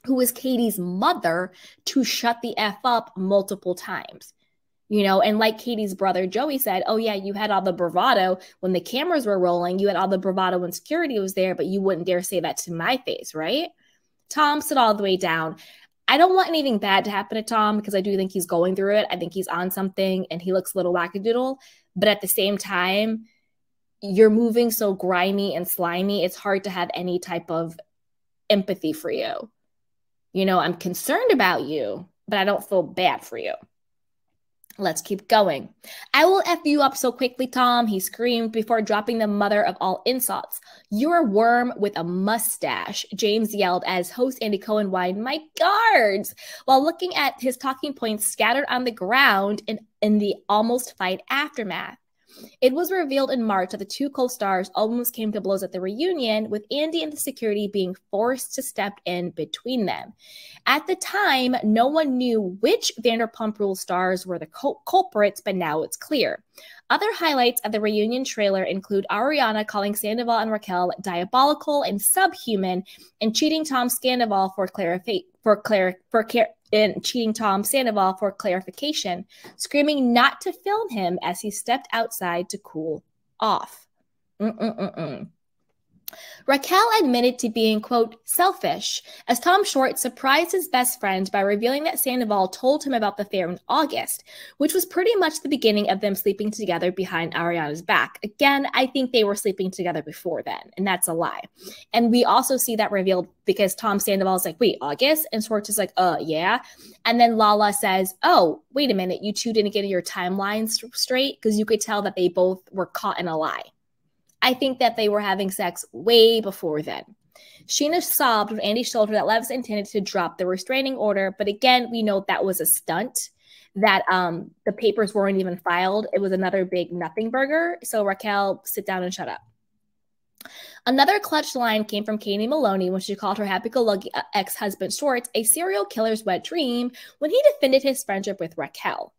who is Katie's mother, to shut the F up multiple times. You know, and like Katie's brother Joey said, oh yeah, you had all the bravado when the cameras were rolling. You had all the bravado when security was there, but you wouldn't dare say that to my face, right? Tom stood all the way down. I don't want anything bad to happen to Tom because I do think he's going through it. I think he's on something and he looks a little wackadoodle. But at the same time, you're moving so grimy and slimy, it's hard to have any type of empathy for you. You know, I'm concerned about you, but I don't feel bad for you. Let's keep going. I will F you up so quickly, Tom, he screamed before dropping the mother of all insults. You're a worm with a mustache, James yelled as host Andy Cohen whined, my guards, while looking at his talking points scattered on the ground in the almost fight aftermath. It was revealed in March that the two co-stars almost came to blows at the reunion, with Andy and the security being forced to step in between them. At the time, no one knew which Vanderpump Rules stars were the culprits, but now it's clear. Other highlights of the reunion trailer include Ariana calling Sandoval and Raquel diabolical and subhuman and cheating Tom Sandoval for clarification, screaming not to film him as he stepped outside to cool off. Raquel admitted to being, quote, selfish, as Tom Short surprised his best friend by revealing that Sandoval told him about the affair in August, which was pretty much the beginning of them sleeping together behind Ariana's back. Again, I think they were sleeping together before then, and that's a lie. And we also see that revealed because Tom Sandoval is like, wait, August? And Schwartz is like, yeah. And then Lala says, oh, wait a minute, you two didn't get your timelines straight? Because you could tell that they both were caught in a lie. I think that they were having sex way before then. Sheena sobbed when Andy told her that Levis intended to drop the restraining order, but again, we know that was a stunt, that the papers weren't even filed. It was another big nothing burger. So Raquel, sit down and shut up. Another clutch line came from Katie Maloney when she called her happy-go-lucky ex-husband Schwartz a serial killer's wet dream when he defended his friendship with Raquel.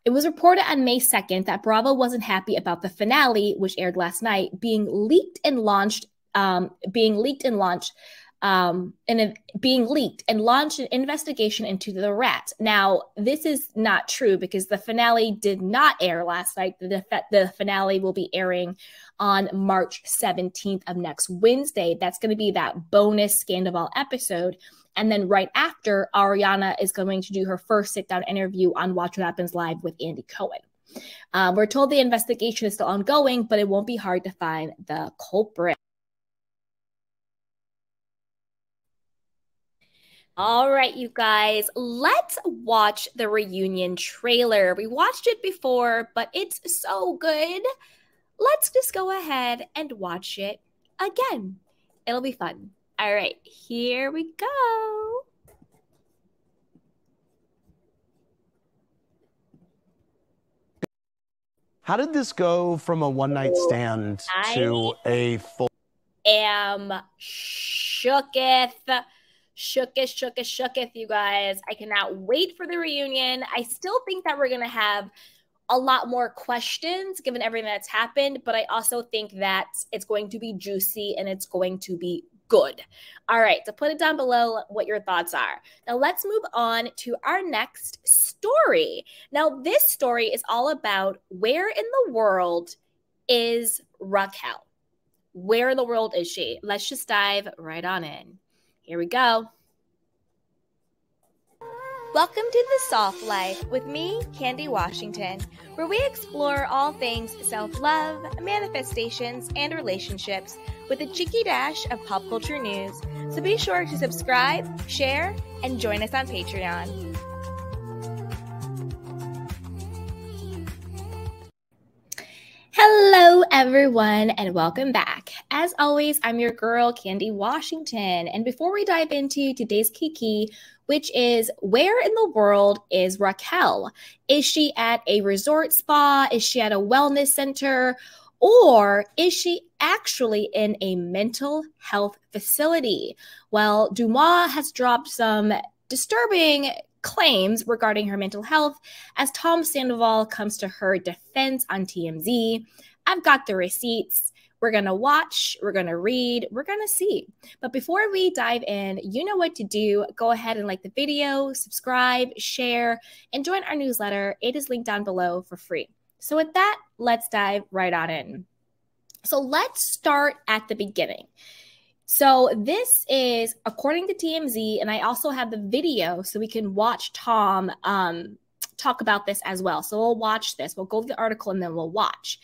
It was reported on May 2nd that Bravo wasn't happy about the finale, which aired last night, being leaked and launched an investigation into the rat. Now, this is not true because the finale did not air last night. The finale will be airing on March 17th of next Wednesday. That's going to be that bonus Sandoval episode. And then right after, Ariana is going to do her first sit-down interview on Watch What Happens Live with Andy Cohen. We're told the investigation is still ongoing, but it won't be hard to find the culprit. All right, you guys, let's watch the reunion trailer. We watched it before, but it's so good. Let's just go ahead and watch it again. It'll be fun. All right, here we go. How did this go from a one-night stand to a full? Am shooketh, you guys. I cannot wait for the reunion. I still think that we're going to have a lot more questions given everything that's happened, but I also think that it's going to be juicy and it's going to be good. All right, so put it down below what your thoughts are. Now let's move on to our next story. Now this story is all about where in the world is Raquel? Where in the world is she? Let's just dive right on in. Here we go. Welcome to The Soft Life with me, Candy Washington, where we explore all things self-love, manifestations, and relationships with a cheeky dash of pop culture news. So be sure to subscribe, share, and join us on Patreon. Hello, everyone, and welcome back. As always, I'm your girl, Candy Washington. And before we dive into today's Kiki, which is where in the world is Raquel? Is she at a resort spa? Is she at a wellness center? Or is she actually in a mental health facility. Well, Dumois has dropped some disturbing claims regarding her mental health as Tom Sandoval comes to her defense on TMZ. I've got the receipts. We're going to watch, we're going to read, we're going to see. But before we dive in, you know what to do. Go ahead and like the video, subscribe, share, and join our newsletter. It is linked down below for free. So with that, let's dive right on in. So let's start at the beginning. So this is according to TMZ, and I also have the video so we can watch Tom talk about this as well. So we'll watch this. We'll go to the article and then we'll watch.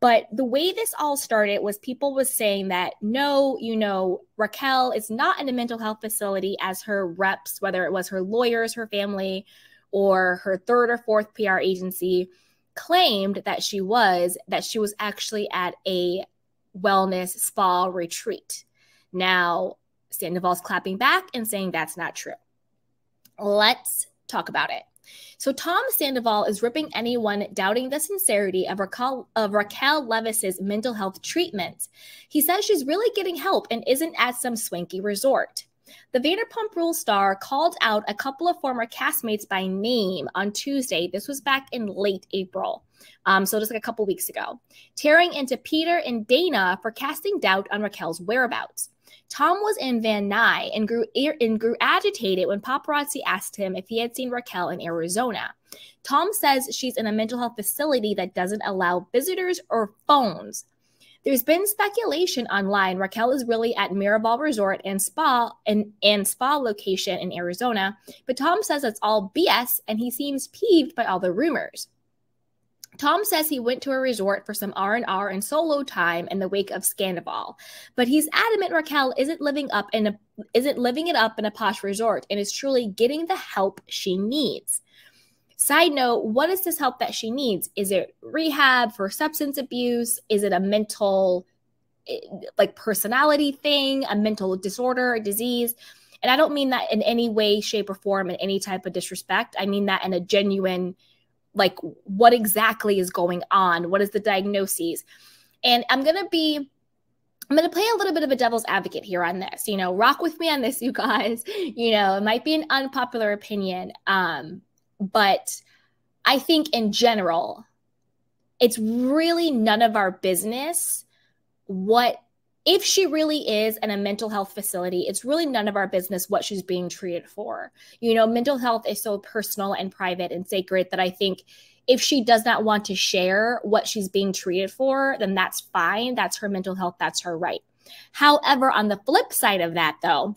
But the way this all started was people was saying that, no, you know, Raquel is not in a mental health facility as her reps, whether it was her lawyers, her family, or her third or fourth PR agency claimed that she was actually at a wellness spa retreat. Now, Sandoval's clapping back and saying that's not true. Let's talk about it. So Tom Sandoval is ripping anyone doubting the sincerity of Raquel Levis's mental health treatment. He says she's really getting help and isn't at some swanky resort. The Vanderpump Rules star called out a couple of former castmates by name on Tuesday. This was back in late April, so just like a couple weeks ago, tearing into Peter and Dana for casting doubt on Raquel's whereabouts. Tom was in Van Nuys and grew agitated when paparazzi asked him if he had seen Raquel in Arizona. Tom says she's in a mental health facility that doesn't allow visitors or phones. There's been speculation online Raquel is really at Miraval Resort and Spa location in Arizona, but Tom says it's all BS and he seems peeved by all the rumors. Tom says he went to a resort for some R&R and solo time in the wake of Sandoval, but he's adamant Raquel isn't living it up in a posh resort and is truly getting the help she needs. Side note, what is this help that she needs? Is it rehab for substance abuse? Is it a mental, like, personality thing, a mental disorder or disease? And I don't mean that in any way, shape, or form in any type of disrespect. I mean that in a genuine, like, what exactly is going on? What is the diagnosis? And I'm going to play a little bit of a devil's advocate here on this. You know, rock with me on this, you guys. You know, it might be an unpopular opinion, but I think in general, it's really none of our business if she really is in a mental health facility. It's really none of our business what she's being treated for. You know, mental health is so personal and private and sacred that I think if she does not want to share what she's being treated for, then that's fine. That's her mental health. That's her right. However, on the flip side of that, though,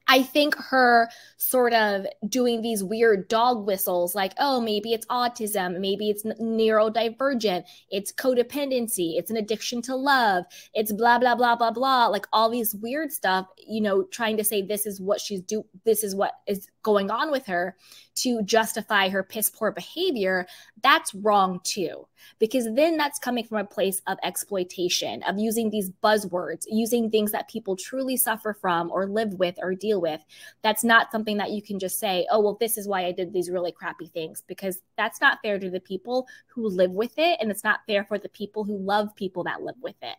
I think her sort of doing these weird dog whistles like, oh, maybe it's autism, maybe it's neurodivergent, it's codependency, it's an addiction to love, it's blah, blah, blah, blah, blah, like all these weird stuff, you know, trying to say this is what this is what is going on with her to justify her piss poor behavior. That's wrong too, because then that's coming from a place of exploitation, of using these buzzwords, using things that people truly suffer from or live with or deal with. That's not something that you can just say, oh, well, this is why I did these really crappy things, because that's not fair to the people who live with it. And it's not fair for the people who love people that live with it.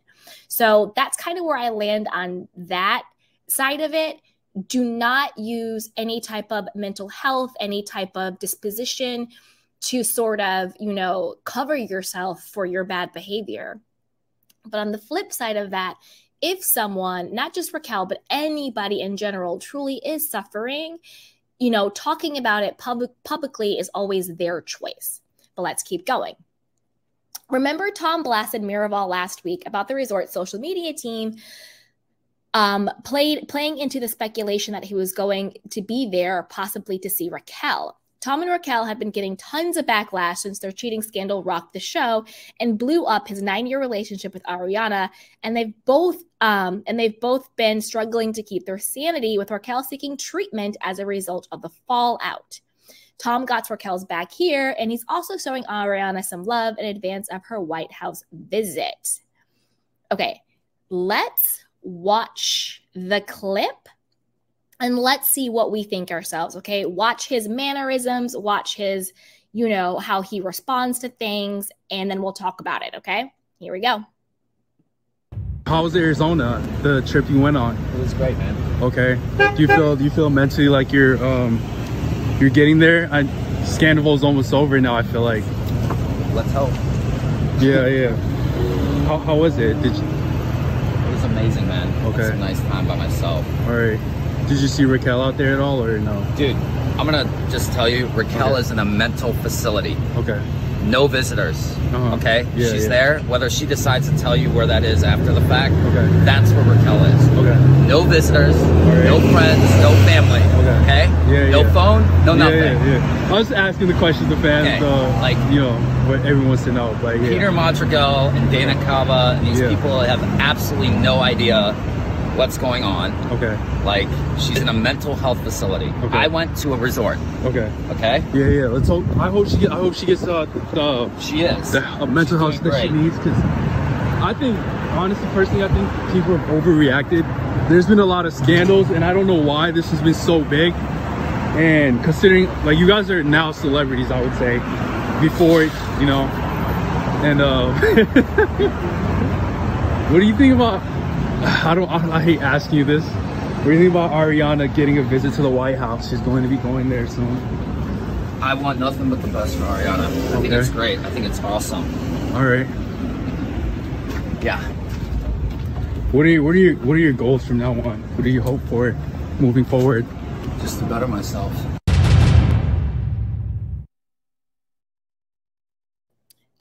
So that's kind of where I land on that side of it. Do not use any type of mental health, any type of disposition to sort of, you know, cover yourself for your bad behavior. But on the flip side of that, if someone, not just Raquel, but anybody in general truly is suffering, you know, talking about it publicly is always their choice. But let's keep going. Remember, Tom blasted Miraval last week about the resort's social media team playing into the speculation that he was going to be there possibly to see Raquel. Tom and Raquel have been getting tons of backlash since their cheating scandal rocked the show and blew up his 9-year relationship with Ariana, and they've both been struggling to keep their sanity, with Raquel seeking treatment as a result of the fallout. Tom got Raquel's back here, and he's also showing Ariana some love in advance of her White House visit. Okay, let's watch the clip and let's see what we think ourselves, okay? Watch his mannerisms, watch his, you know, how he responds to things, and then we'll talk about it, okay? Here we go. How was Arizona, the trip you went on? It was great, man. Okay. Do you feel mentally like you're getting there? Sandoval's almost over now, I feel like. Let's hope. Yeah. How was it? It was amazing, man. Okay. It was a nice time by myself. All right. Did you see Raquel out there at all, or no? Dude, I'm gonna just tell you, Raquel is in a mental facility. Okay. No visitors. Okay? Yeah, She's there. Whether she decides to tell you where that is after the fact, that's where Raquel is. Okay. No visitors, no friends, no family. Okay? No phone, no nothing. Yeah. I was asking the questions the fans, like, you know, what everyone wants to know. Like, Peter Madrigal and Dana Cava and these people have absolutely no idea what's going on. Okay. Like, she's in a mental health facility. Okay. I went to a resort. Okay. Okay. Yeah. Let's hope. I hope she gets she is the mental health that she needs, because I think, honestly, personally, I think people have overreacted. There's been a lot of scandals, and I don't know why this has been so big. And considering, like, you guys are now celebrities, I would say, before, you know, and what do you think about? I hate asking you this. What do you think about Ariana getting a visit to the White House? She's going to be going there soon. I want nothing but the best for Ariana. I think it's great. I think it's awesome. All right. Yeah. What are your goals from now on? What do you hope for moving forward? Just to better myself.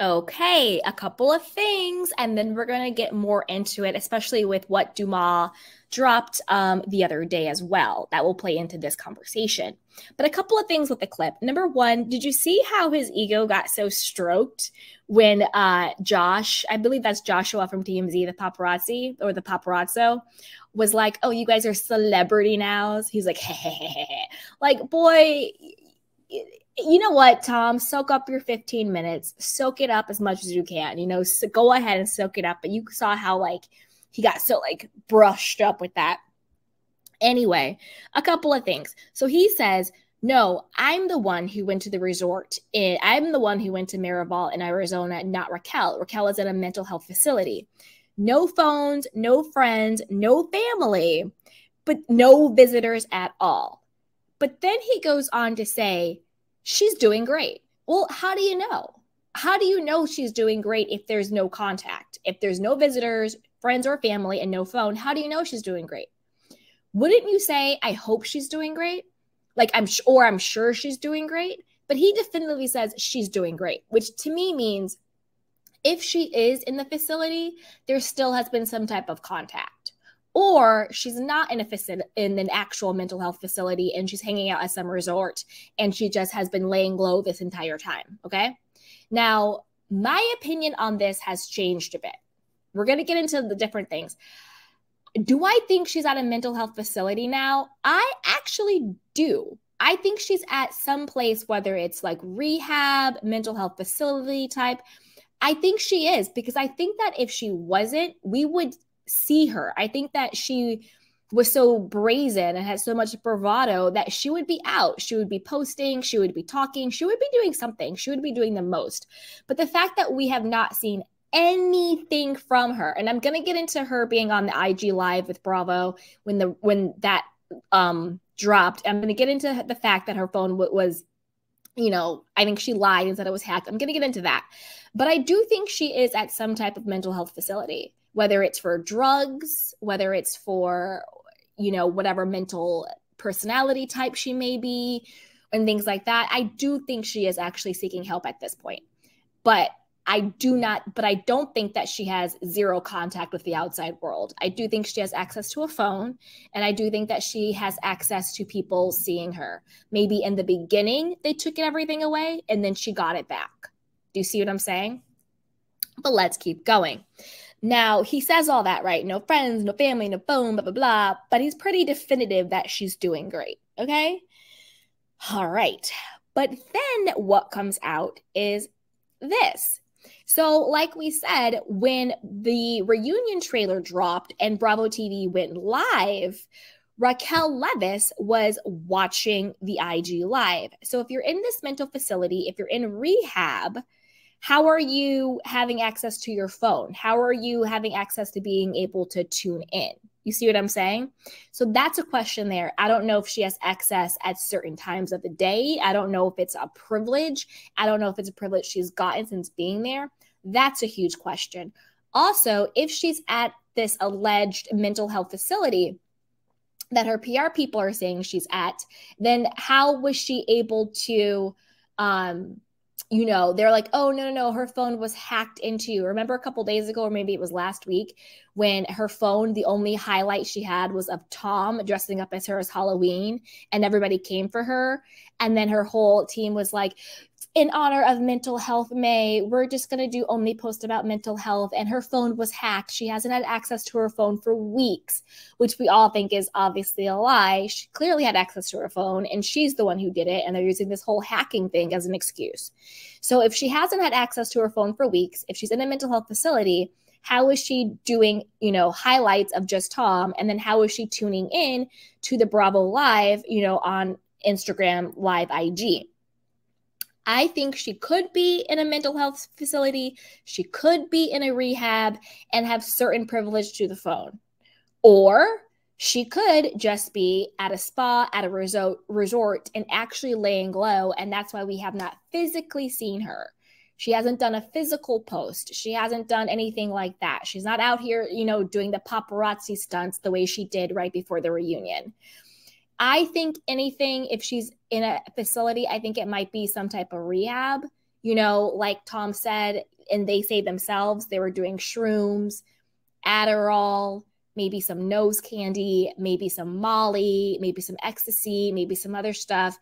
Okay, a couple of things, and then we're going to get more into it, especially with what Dumas dropped the other day as well. That will play into this conversation. But a couple of things with the clip. Number one, did you see how his ego got so stroked when Josh, I believe that's Joshua from TMZ, the paparazzi or the paparazzo, was like, oh, you guys are celebrity nows? He's like, hey. Like, boy, you know what, Tom? Soak up your 15 minutes. Soak it up as much as you can. You know, so go ahead and soak it up. But you saw how, like, he got so, like, brushed up with that. Anyway, a couple of things. So he says, no, I'm the one who went to the resort. I'm the one who went to Miraval in Arizona, not Raquel. Raquel is in a mental health facility. No phones, no friends, no family, but no visitors at all. But then he goes on to say, she's doing great. Well, how do you know? How do you know she's doing great if there's no contact? If there's no visitors, friends or family, and no phone, how do you know she's doing great? Wouldn't you say, I hope she's doing great? Like, I'm sure she's doing great. But he definitively says she's doing great, which to me means if she is in the facility, there still has been some type of contact. Or she's not in an actual mental health facility and she's hanging out at some resort and she just has been laying low this entire time, okay? Now, my opinion on this has changed a bit. We're going to get into the different things. Do I think she's at a mental health facility now? I actually do. I think she's at some place, whether it's like rehab, mental health facility type. I think she is, because I think that if she wasn't, we would see her. I think that she was so brazen and had so much bravado that she would be out. She would be posting. She would be talking. She would be doing something. She would be doing the most. But the fact that we have not seen anything from her, and I'm going to get into her being on the IG Live with Bravo when that dropped. I'm going to get into the fact that her phone was, you know, I think she lied and said it was hacked. I'm going to get into that. But I do think she is at some type of mental health facility, whether it's for drugs, whether it's for, you know, whatever mental personality type she may be and things like that. I do think she is actually seeking help at this point. But I don't think that she has zero contact with the outside world. I do think she has access to a phone, and I do think that she has access to people seeing her. Maybe in the beginning, they took everything away, and then she got it back. Do you see what I'm saying? But let's keep going. Now, he says all that, right? No friends, no family, no phone, blah, blah, blah. But he's pretty definitive that she's doing great, okay? All right. But then what comes out is this. So like we said, when the reunion trailer dropped and Bravo TV went live, Raquel Leviss was watching the IG Live. So if you're in this mental facility, if you're in rehab, how are you having access to your phone? How are you having access to being able to tune in? You see what I'm saying? So that's a question there. I don't know if she has access at certain times of the day. I don't know if it's a privilege. I don't know if it's a privilege she's gotten since being there. That's a huge question. Also, if she's at this alleged mental health facility that her PR people are saying she's at, then how was she able to, they're like, oh, no, her phone was hacked into. Remember a couple days ago, or maybe it was last week, when her phone, the only highlight she had was of Tom dressing up as her as Halloween, and everybody came for her. And then her whole team was like, in honor of Mental Health May, we're just going to do only post about mental health. And her phone was hacked. She hasn't had access to her phone for weeks, which we all think is obviously a lie. She clearly had access to her phone, and she's the one who did it. And they're using this whole hacking thing as an excuse. So if she hasn't had access to her phone for weeks, if she's in a mental health facility, how is she doing, highlights of just Tom? And then how is she tuning in to the Bravo Live, on Instagram Live IG? I think she could be in a mental health facility. She could be in a rehab and have certain privilege to the phone. Or she could just be at a spa, at a resort, and actually laying low. And that's why we have not physically seen her. She hasn't done a physical post. She hasn't done anything like that. She's not out here, doing the paparazzi stunts the way she did right before the reunion. I think anything, if she's in a facility, I think it might be some type of rehab, like Tom said, and they say themselves, they were doing shrooms, Adderall, maybe some nose candy, maybe some Molly, maybe some ecstasy, maybe some other stuff.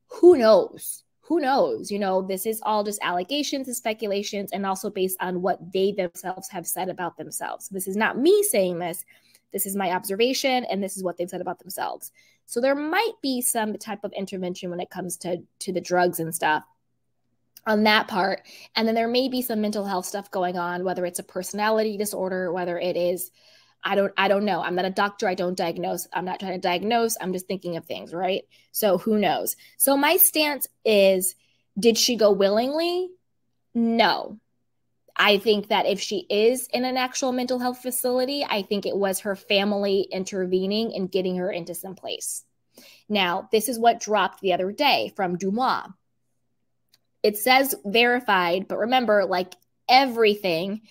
Who knows? Who knows? This is all just allegations and speculations, and also based on what they themselves have said about themselves. This is not me saying this. This is my observation, and this is what they've said about themselves. So there might be some type of intervention when it comes to the drugs and stuff on that part. And then there may be some mental health stuff going on, whether it's a personality disorder, whether it is, I don't know. I'm not a doctor. I don't diagnose. I'm not trying to diagnose. I'm just thinking of things, right? So who knows? So my stance is, did she go willingly? No. I think that if she is in an actual mental health facility, I think it was her family intervening and getting her into some place. Now, this is what dropped the other day from Dumois. It says verified, but remember, like everything,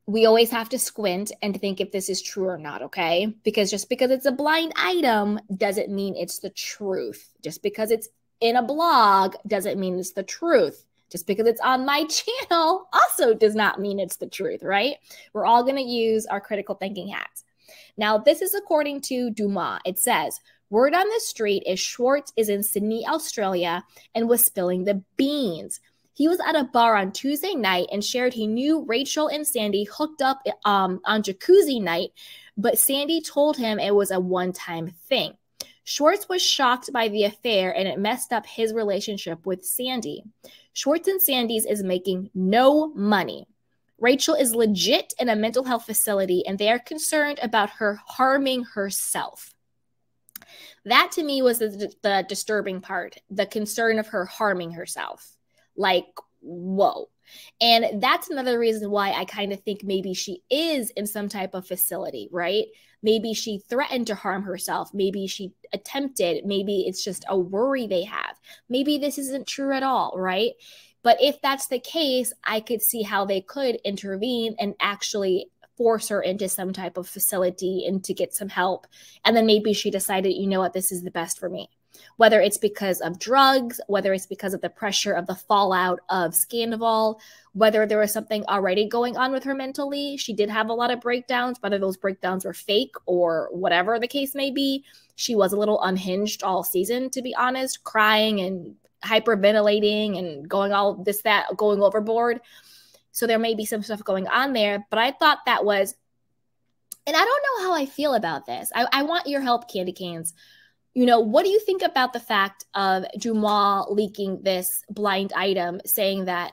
we always have to squint and think if this is true or not, okay? Because just because it's a blind item doesn't mean it's the truth. Just because it's in a blog doesn't mean it's the truth. Just because it's on my channel also does not mean it's the truth, right? We're all going to use our critical thinking hats. Now, this is according to Dumois. It says, word on the street is Schwartz is in Sydney, Australia, and was spilling the beans. He was at a bar on Tuesday night and shared he knew Rachel and Sandy hooked up on jacuzzi night, but Sandy told him it was a one-time thing. Schwartz was shocked by the affair, and it messed up his relationship with Sandy. Schwartz and Sandy's is making no money. Rachel is legit in a mental health facility, and they are concerned about her harming herself. That to me was the disturbing part, the concern of her harming herself. Like, whoa. And that's another reason why I kind of think maybe she is in some type of facility, right? Maybe she threatened to harm herself. Maybe she attempted. Maybe it's just a worry they have. Maybe this isn't true at all, right? But if that's the case, I could see how they could intervene and actually force her into some type of facility and to get some help. And then maybe she decided, you know what, this is the best for me. Whether it's because of drugs, whether it's because of the pressure of the fallout of Sandoval, whether there was something already going on with her mentally. She did have a lot of breakdowns, whether those breakdowns were fake or whatever the case may be. She was a little unhinged all season, to be honest, crying and hyperventilating and going all this, that, going overboard. So there may be some stuff going on there, but I thought that was, and I don't know how I feel about this. I want your help, Candy Canes. You know, what do you think about the fact of Dumois leaking this blind item saying that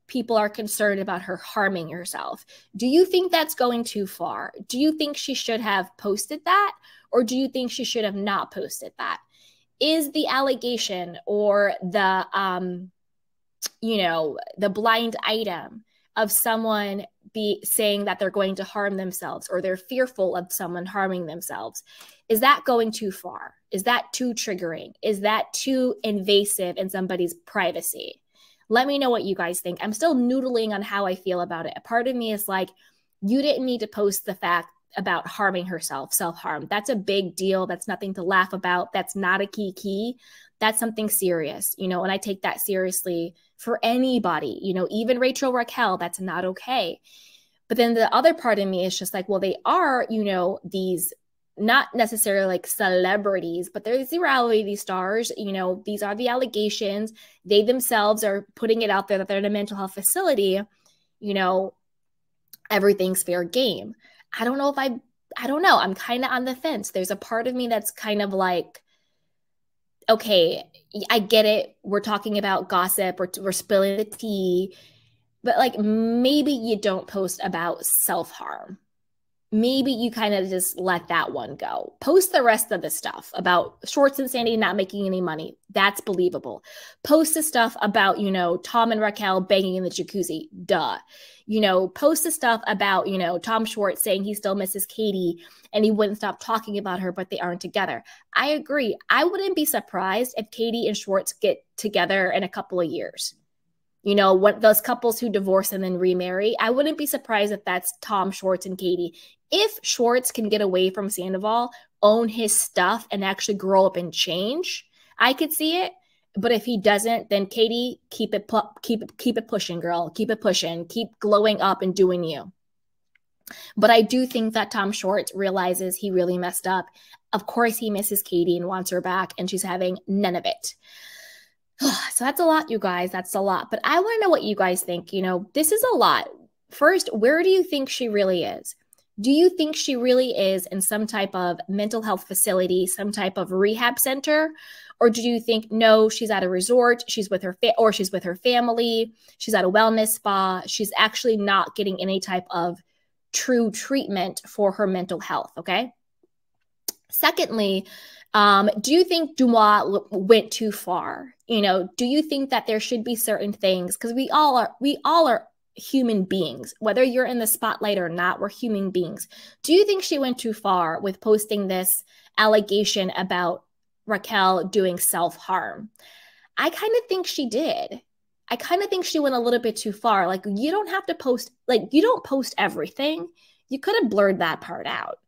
people are concerned about her harming herself? Do you think that's going too far? Do you think she should have posted that? Or do you think she should have not posted that? Is the allegation or the you know, the blind item of someone saying that they're going to harm themselves or they're fearful of someone harming themselves. Is that going too far? Is that too triggering? Is that too invasive in somebody's privacy? Let me know what you guys think. I'm still noodling on how I feel about it. A part of me is like, you didn't need to post the fact about harming herself, self-harm. That's a big deal. That's nothing to laugh about. That's not a key. That's something serious, you know, and I take that seriously for anybody, you know, even Rachel Raquel, that's not okay. But then the other part of me is just like, well, they are, you know, these not necessarily like celebrities, but they're these reality stars. You know, these are the allegations. They themselves are putting it out there that they're in a mental health facility. You know, everything's fair game. I don't know. I'm kind of on the fence. There's a part of me that's kind of like, okay, I get it. We're talking about gossip. We're spilling the tea. But like, maybe you don't post about self-harm. Maybe you kind of just let that one go. Post the rest of the stuff about Schwartz and Sandy not making any money. That's believable. Post the stuff about, you know, Tom and Raquel banging in the jacuzzi. Duh. You know, post the stuff about, you know, Tom Schwartz saying he still misses Katie and he wouldn't stop talking about her, but they aren't together. I agree. I wouldn't be surprised if Katie and Schwartz get together in a couple of years. You know, what those couples who divorce and then remarry, I wouldn't be surprised if that's Tom Schwartz and Katie. If Schwartz can get away from Sandoval, own his stuff, and actually grow up and change, I could see it. But if he doesn't, then Katie, keep it pushing, girl. Keep it pushing. Keep glowing up and doing you. But I do think that Tom Schwartz realizes he really messed up. Of course, he misses Katie and wants her back, and she's having none of it. So that's a lot, you guys. That's a lot. But I want to know what you guys think. You know, this is a lot. First, where do you think she really is? Do you think she really is in some type of mental health facility, some type of rehab center? Or do you think, no, she's at a resort, she's with her she's with her family, she's at a wellness spa, she's actually not getting any type of true treatment for her mental health, okay? Secondly, do you think Dumois went too far? You know, do you think that there should be certain things? Because we all are human beings, whether you're in the spotlight or not, we're human beings. Do you think she went too far with posting this allegation about Raquel doing self-harm? I kind of think she did. I kind of think she went a little bit too far. Like, you don't have to post, like, you don't post everything. You could have blurred that part out.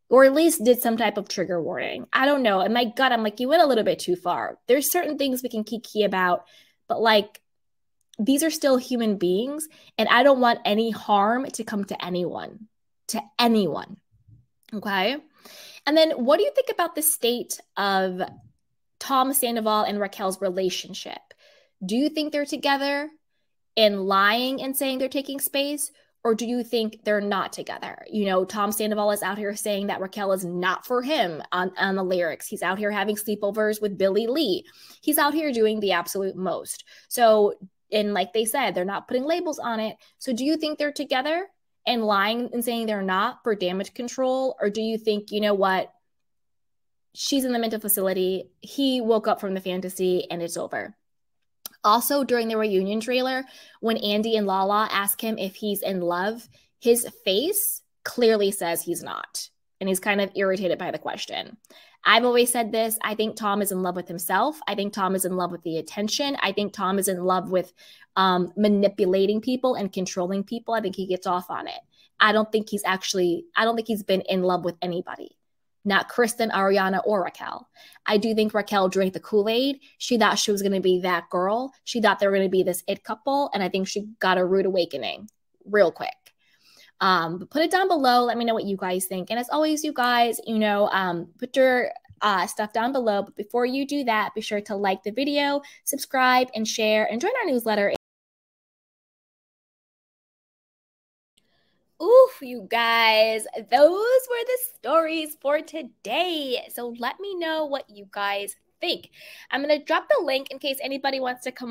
Or at least did some type of trigger warning. I don't know. In my gut, I'm like, you went a little bit too far. There's certain things we can kiki about, but like, these are still human beings, and I don't want any harm to come to anyone. Okay? And then what do you think about the state of Tom Sandoval and Raquel's relationship? Do you think they're together and lying and saying they're taking space? Or do you think they're not together? You know, Tom Sandoval is out here saying that Raquel is not for him on the lyrics. He's out here having sleepovers with Billy Lee. He's out here doing the absolute most. So, and like they said, they're not putting labels on it. So do you think they're together and lying and saying they're not for damage control? Or do you think, you know what, she's in the mental facility, he woke up from the fantasy, and it's over? Also, during the reunion trailer, when Andy and Lala ask him if he's in love, his face clearly says he's not. And he's kind of irritated by the question. I've always said this. I think Tom is in love with himself. I think Tom is in love with the attention. I think Tom is in love with manipulating people and controlling people. I think he gets off on it. I don't think he's been in love with anybody. Not Kristen, Ariana, or Raquel. I do think Raquel drank the Kool-Aid. She thought she was going to be that girl. She thought they were going to be this it couple. And I think she got a rude awakening real quick. But put it down below. Let me know what you guys think. And as always, you guys, you know, put your stuff down below. But before you do that, be sure to like the video, subscribe, and share, and join our newsletter. Oof, you guys, those were the stories for today. So let me know what you guys think. I'm going to drop the link in case anybody wants to come